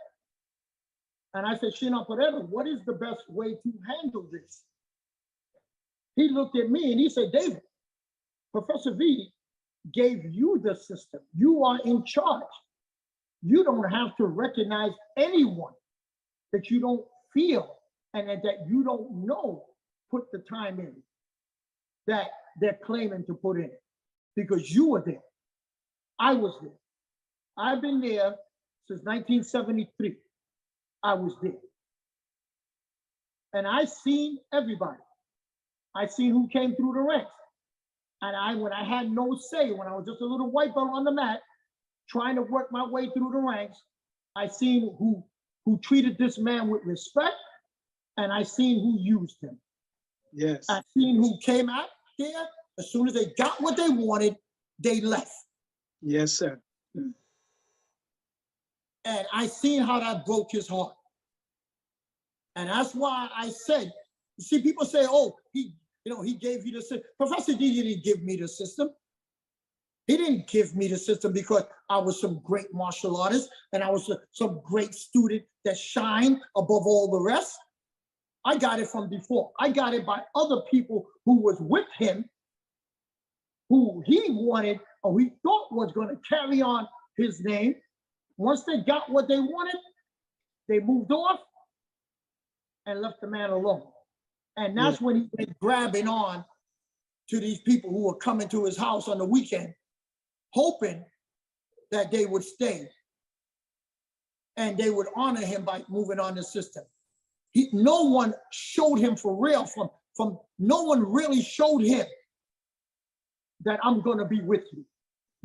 and I said, Shinon Padera, what is the best way to handle this? He looked at me and he said, David, Professor Vee gave you the system. You are in charge. You don't have to recognize anyone that you don't feel and that you don't know put the time in that they're claiming to put in, because you were there. I was there. I've been there since 1973. I was there. And I seen everybody. I seen who came through the ranks. And when I had no say, when I was just a little white belt on the mat, trying to work my way through the ranks, I seen who treated this man with respect, and I seen who used him. Yes. I seen who came out there, as soon as they got what they wanted, they left. Yes, sir. And I seen how that broke his heart. And that's why I said, you see, people say, oh, he gave you the system. Professor D didn't give me the system. He didn't give me the system because I was some great martial artist and I was some great student that shined above all the rest. I got it from before. I got it by other people who was with him, who he wanted or he thought was going to carry on his name. Once they got what they wanted, they moved off and left the man alone. And that's when he went grabbing on to these people who were coming to his house on the weekend, hoping that they would stay and they would honor him by moving on the system. No one showed him for real, no one really showed him that I'm going to be with you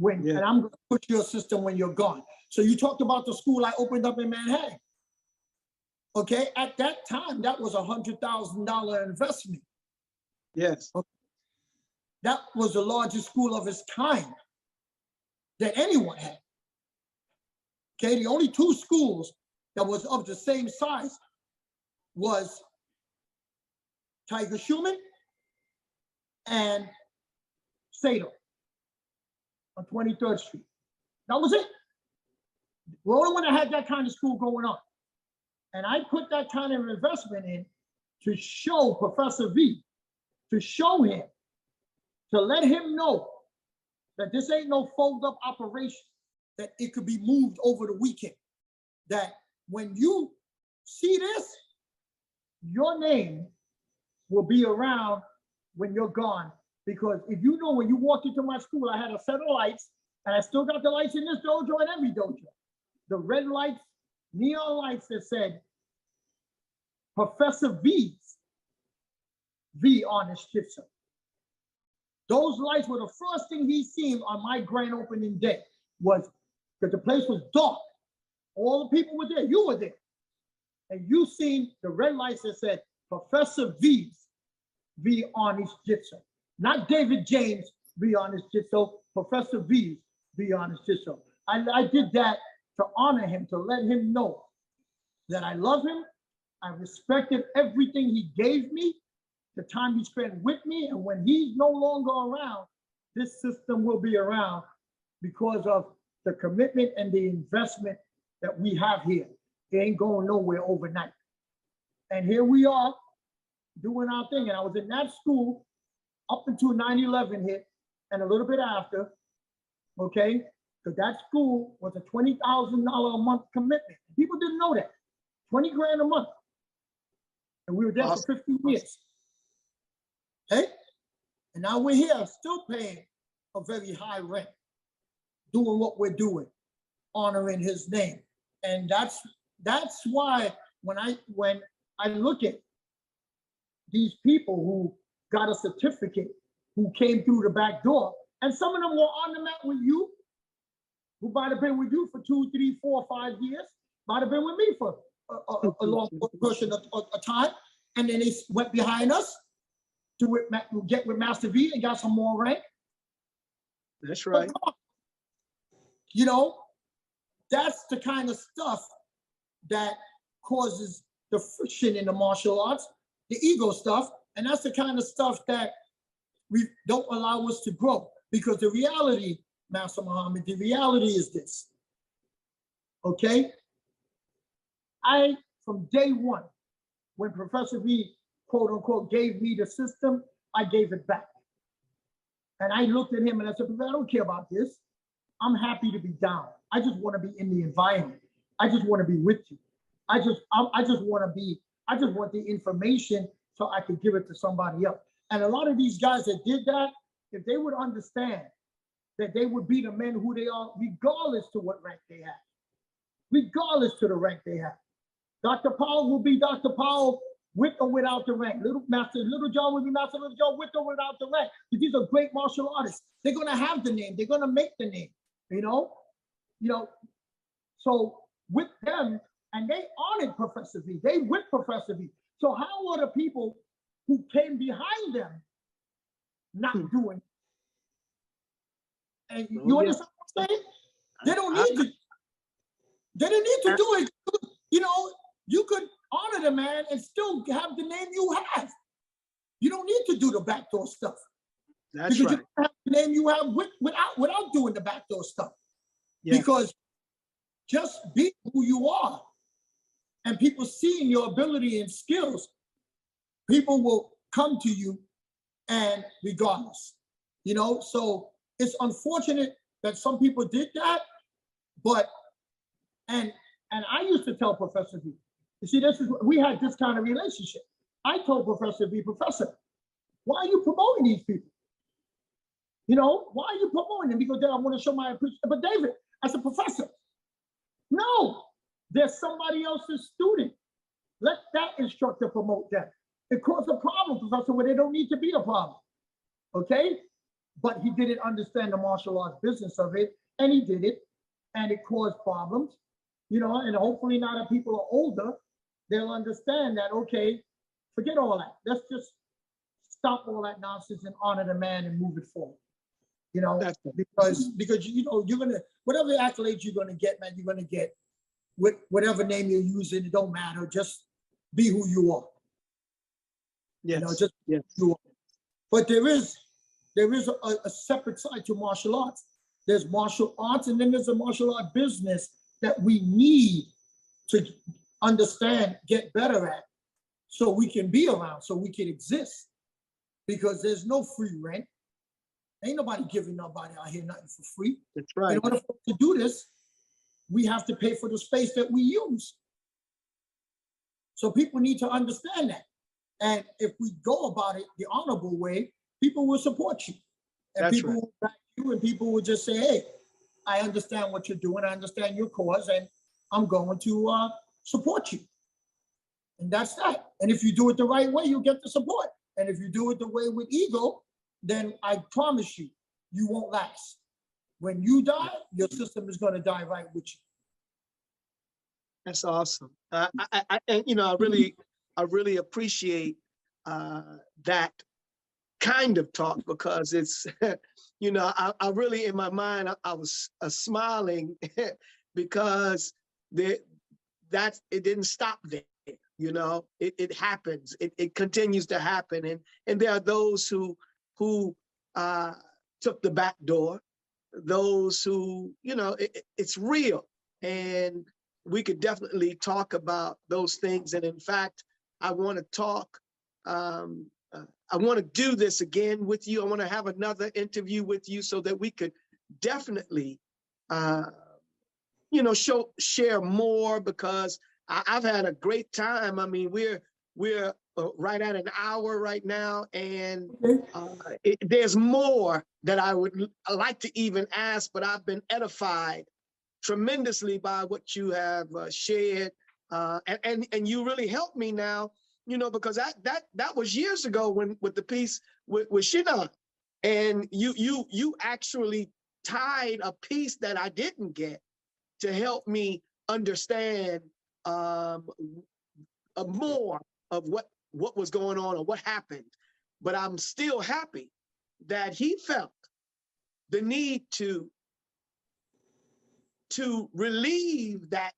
and I'm going to put your system when you're gone. So you talked about the school I opened up in Manhattan. Okay, at that time, that was $100,000 investment. Yes. Okay. That was the largest school of its kind that anyone had. Okay, the only two schools that was of the same size was Tiger Schumann and Sato on 23rd Street. That was it. We're the only one that had that kind of school going on. And I put that kind of investment in to show Professor Vee, to show him, to let him know that this ain't no fold-up operation, that it could be moved over the weekend. That when you see this, your name will be around when you're gone. Because if you know, when you walked into my school, I had a set of lights And I still got the lights in this dojo and every dojo. The red lights, neon lights that said Professor Vee on his jitsu. Those lights were the first thing he seen on my grand opening day, was because the place was dark. All the people were there. You were there. And you seen the red lights that said Professor Vee on his jitsu. Not David James Vee on his jitsu, Professor Vee on his jitsu. I did that to honor him, to let him know that I love him. I respected everything he gave me, the time he spent with me, and when he's no longer around, this system will be around because of the commitment and the investment that we have here. It ain't going nowhere overnight. And here we are doing our thing. And I was in that school up until 9/11 hit and a little bit after, okay? Because that school was a $20,000 a month commitment. People didn't know that. 20 grand a month. And we were there for 15 years. Okay? And now we're here still paying a very high rent, doing what we're doing, honoring his name. And that's why when I look at these people who got a certificate, who came through the back door, and some of them were on the mat with you, who might have been with you for 2, 3, 4, 5 years, might have been with me for a long portion of time, and then they went behind us to get with Master Vee and got some more rank. That's right. But, you know, that's the kind of stuff that causes the friction in the martial arts, the ego stuff, and that's the kind of stuff that we don't allow us to grow. Because the reality, Master Muhammad, the reality is this, okay? From day one, when Professor Vee, quote unquote, gave me the system, I gave it back. And I looked at him and I said, I don't care about this. I'm happy to be down. I just want to be in the environment. I just want to be with you. I just want the information so I could give it to somebody else. And a lot of these guys that did that, if they would understand that they would be the men who they are, regardless to what rank they have, regardless to the rank they have. Dr. Powell will be Dr. Powell with or without the rank. Little John will be Master Little John with or without the rank. These are great martial artists. They're gonna have the name. They're gonna make the name. You know. So with them, and they honored Professor Vee. They with Professor Vee. So how are the people who came behind them not doing it? And you understand what I'm saying? They don't need to. They didn't need to do it. You know, you could honor the man and still have the name you have. You don't need to do the backdoor stuff. That's because right. You have the name you have without doing the backdoor stuff. Yeah. Because just be who you are, and people seeing your ability and skills, people will come to you, and regardless, you know. So it's unfortunate that some people did that, but and I used to tell Professor Vee, you see, we had this kind of relationship. I told Professor Vee, Professor, why are you promoting these people? You know, why are you promoting them? Because I want to show my appreciation. But David, as a professor, no, there's somebody else's student. Let that instructor promote them. It caused a problem, Professor, where they don't need to be a problem. Okay? But he didn't understand the martial arts business of it, and he did it, and it caused problems. You know, and hopefully now that people are older, they'll understand that, okay, forget all that. Let's just stop all that nonsense and honor the man and move it forward. You know, because you know, you're gonna, whatever accolades you're gonna get, man, you're gonna get with whatever name you're using. It don't matter. Just be who you are. Yes. You know, just yes. Who you are. But there is a separate side to martial arts. There's martial arts, and then there's a martial art business that we need to understand, get better at, so we can be around, so we can exist. Because there's no free rent. Ain't nobody giving nobody out here nothing for free. That's right. In order for us to do this, we have to pay for the space that we use. So people need to understand that. And if we go about it the honorable way, people will support you. And That's people right. will back you, and people will just say, hey, I understand what you're doing. I understand your cause, and I'm going to support you. And that's that. And if you do it the right way, you'll get the support. And if you do it the way with ego, then I promise you, you won't last. When you die, your system is going to die right with you. That's awesome. And you know, I really appreciate that kind of talk, because it's, you know, I really, in my mind, I was smiling because it didn't stop there. You know, it happens. It continues to happen, and there are those who took the back door, those who, you know, it's real, and we could definitely talk about those things. And in fact, I want to talk. I want to do this again with you. I want to have another interview with you so that we could definitely, you know, share more, because I've had a great time. I mean, we're right at an hour right now, and there's more that I would like to even ask, but I've been edified tremendously by what you have shared, and you really helped me now, you know, because that was years ago when with the piece with Shinon, and you actually tied a piece that I didn't get to help me understand more of what was going on or what happened. But I'm still happy that he felt the need to relieve that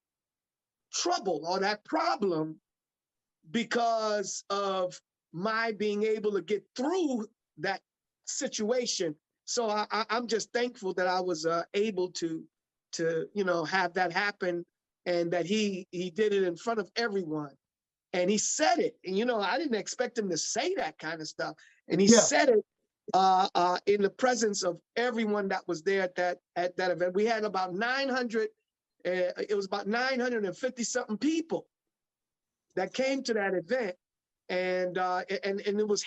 trouble or that problem because of my being able to get through that situation. So I'm just thankful that I was able to you know, have that happen, and that he did it in front of everyone, and he said it. And you know, I didn't expect him to say that kind of stuff, and he said it in the presence of everyone that was there at that event. We had about 900. It was about 950 something people that came to that event, and it was,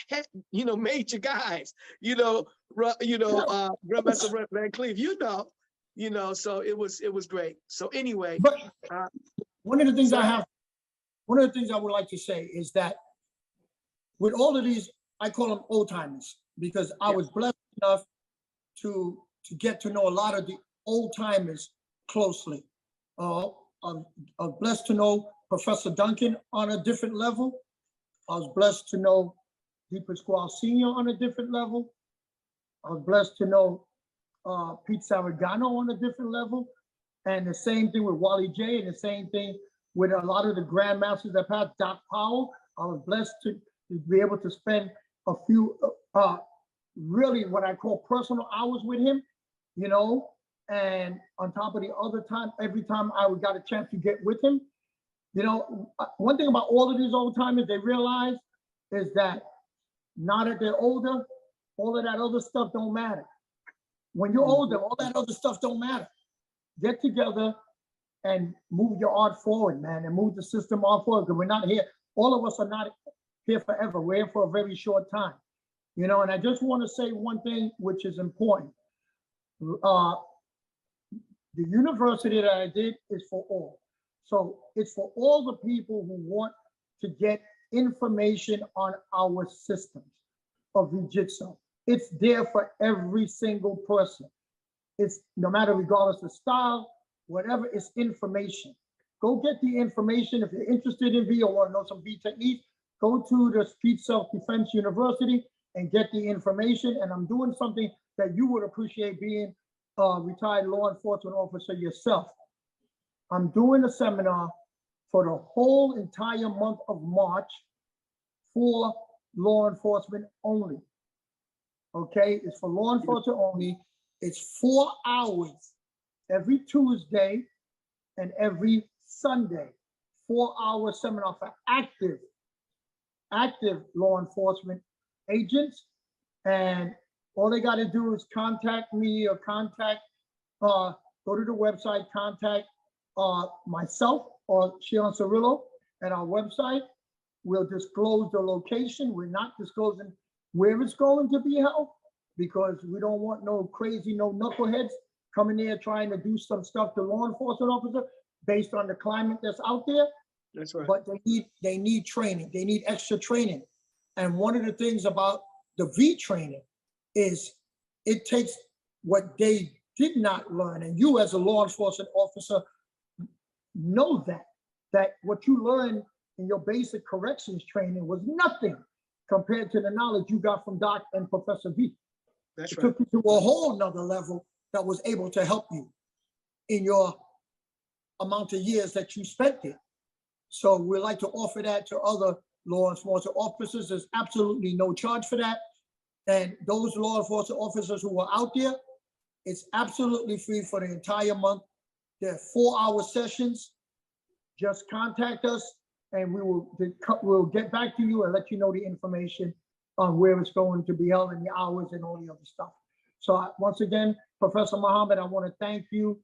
you know, major guys, you know, Grand Professor Van Cleve, you know, so it was great. So anyway, but one of the things I would like to say is that with all of these, I call them old timers, because I was blessed enough to get to know a lot of the old timers closely. I'm blessed to know Professor Duncan on a different level. I was blessed to know D. Pasquale Sr. on a different level. I was blessed to know Pete Saragano on a different level. And the same thing with Wally J, and the same thing with a lot of the grandmasters that passed, Doc Powell. I was blessed to be able to spend a few really what I call personal hours with him, you know, and on top of the other time, every time I got a chance to get with him, you know, one thing about all of these old timers, they realize is that now that they're older, all of that other stuff don't matter. When you're older, all that other stuff don't matter. Get together and move your art forward, man, and move the system on forward, because we're not here. All of us are not here forever. We're here for a very short time, you know. And I just want to say one thing, which is important. The university that I did is for all. So it's for all the people who want to get information on our systems of Jiu-Jitsu. It's there for every single person. It's no matter, regardless of style, whatever, it's information. Go get the information. If you're interested in V or want to know some V techniques, go to the Street Self-Defense University and get the information. And I'm doing something that you would appreciate, being a retired law enforcement officer yourself. I'm doing a seminar for the whole entire month of March for law enforcement only. Okay, it's for law enforcement only. It's 4 hours every Tuesday and every Sunday. 4-hour seminar for active law enforcement agents. And all they got to do is contact me or go to the website, contact myself or Shinon Cirillo at our website. We'll disclose the location. We're not disclosing where it's going to be held, because we don't want no knuckleheads coming there trying to do some stuff to law enforcement officer based on the climate that's out there. That's right. But they need training. They need extra training. And one of the things about the V training is it takes what they did not learn. And you as a law enforcement officer know that what you learned in your basic corrections training was nothing compared to the knowledge you got from Doc and Professor V. That's It right. took you to a whole nother level that was able to help you in your amount of years that you spent there. So we like to offer that to other law enforcement officers. There's absolutely no charge for that. And those law enforcement officers who are out there, it's absolutely free for the entire month. They're 4-hour sessions. Just contact us and we'll get back to you and let you know the information on where it's going to be held and the hours and all the other stuff. So once again, Professor Muhammad, I want to thank you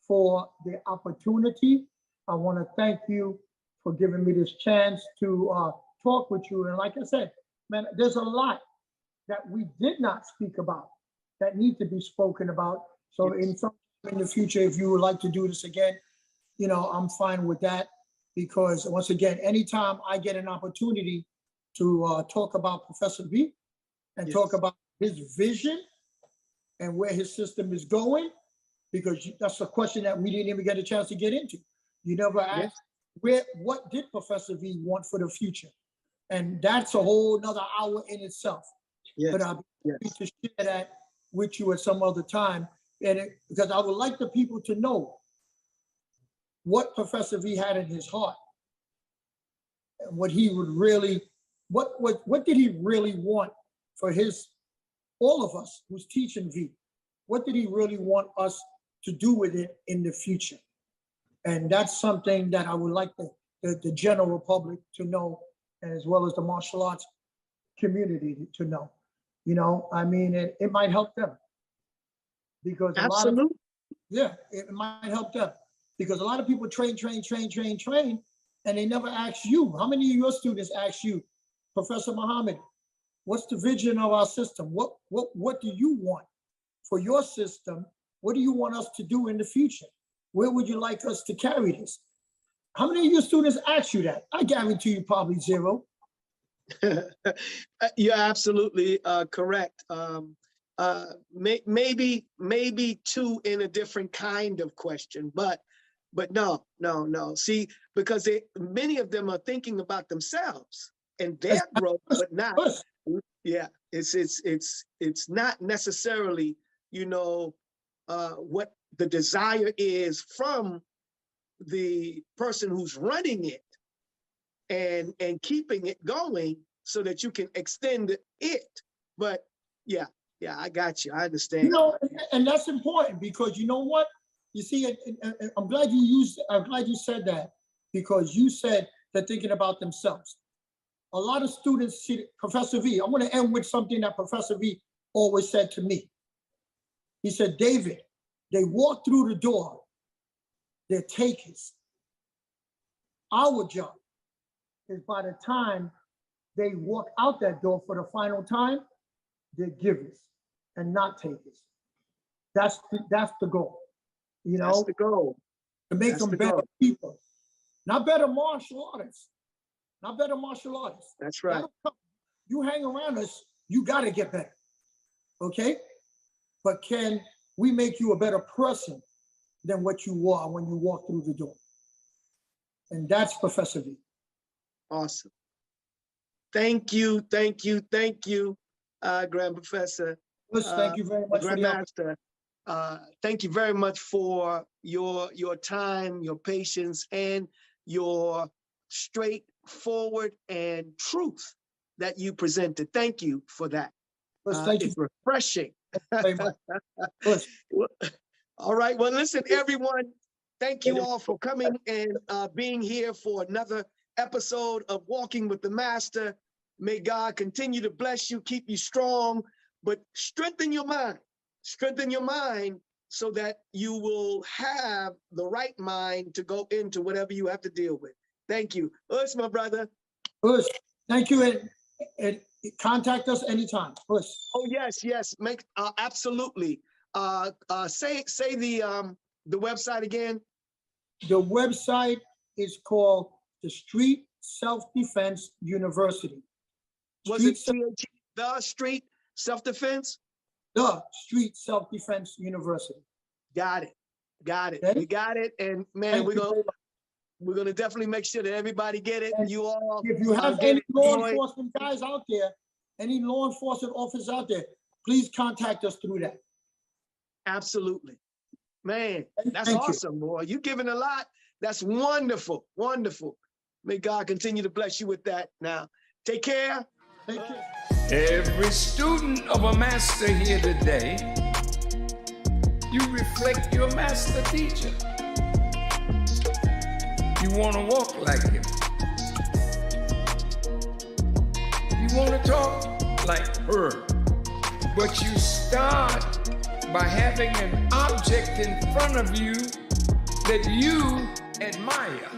for the opportunity. I want to thank you for giving me this chance to talk with you. And like I said, man, there's a lot that we did not speak about that need to be spoken about. So in the future, if you would like to do this again, you know, I'm fine with that, because once again, anytime I get an opportunity to talk about Professor Vee and talk about his vision and where his system is going, because that's a question that we didn't even get a chance to get into. You never asked what did Professor Vee want for the future? And that's a whole nother hour in itself. But I'll be happy to share that with you at some other time. And because I would like the people to know what Professor Vee had in his heart and what he would really, what did he really want for all of us who's teaching Vee? What did he really want us to do with it in the future? And that's something that I would like the general public to know, as well as the martial arts community to know. You know, I mean, it might help them, because it might help them, because a lot of people train, and they never ask you. How many of your students ask you, Professor Muhammad, what's the vision of our system? What do you want for your system? What do you want us to do in the future? Where would you like us to carry this? How many of your students ask you that? I guarantee you probably zero. You're absolutely correct. Maybe two in a different kind of question, but no. See, because many of them are thinking about themselves and their growth, but not. Yeah, it's not necessarily, you know, what the desire is from the person who's running it and keeping it going so that you can extend it. But yeah, I got you. I understand. You know, and that's important, because you know what? You see, I'm glad you said that, because you said they're thinking about themselves. A lot of students see Professor Vee. I want to end with something that Professor Vee always said to me. He said, David, they walk through the door, they're takers. Our job is, by the time they walk out that door for the final time, they're givers and not takers. That's the goal. You know, that's the goal. To make them better people, not better martial artists. Not better martial artists. That's right. You hang around us, you got to get better. Okay? But can we make you a better person than what you are when you walk through the door? And that's Professor Vee. Awesome. Thank you, Grand Professor. Thank you very much, Grandmaster. Thank you very much for your time, your patience, and your straightforward and truth that you presented. Thank you for that. Thank you. It's refreshing. Very much. All right. Well, listen, everyone. Thank you all for coming and being here for another episode of Walking with the Master. May God continue to bless you, keep you strong, but strengthen your mind. Strengthen your mind so that you will have the right mind to go into whatever you have to deal with. Thank you. Us, my brother. Us. Thank you. And contact us anytime. Us. Oh, yes. Absolutely. Say the website again. The website is called the Street Self-Defense University. Was it the Street Self-Defense? The Street Self-Defense University. Got it. Got it. Okay. We got it. And man, we're gonna definitely make sure that everybody get it. And You all, if you have any law enforcement guys out there, any law enforcement officers out there, please contact us through that. Absolutely. Man, that's Thank you. awesome, boy. You're giving a lot. That's wonderful. Wonderful. May God continue to bless you with that. Now, take care. Take care. Every student of a master here today, you reflect your master teacher. You want to walk like him. You want to talk like her. But you start by having an object in front of you that you admire.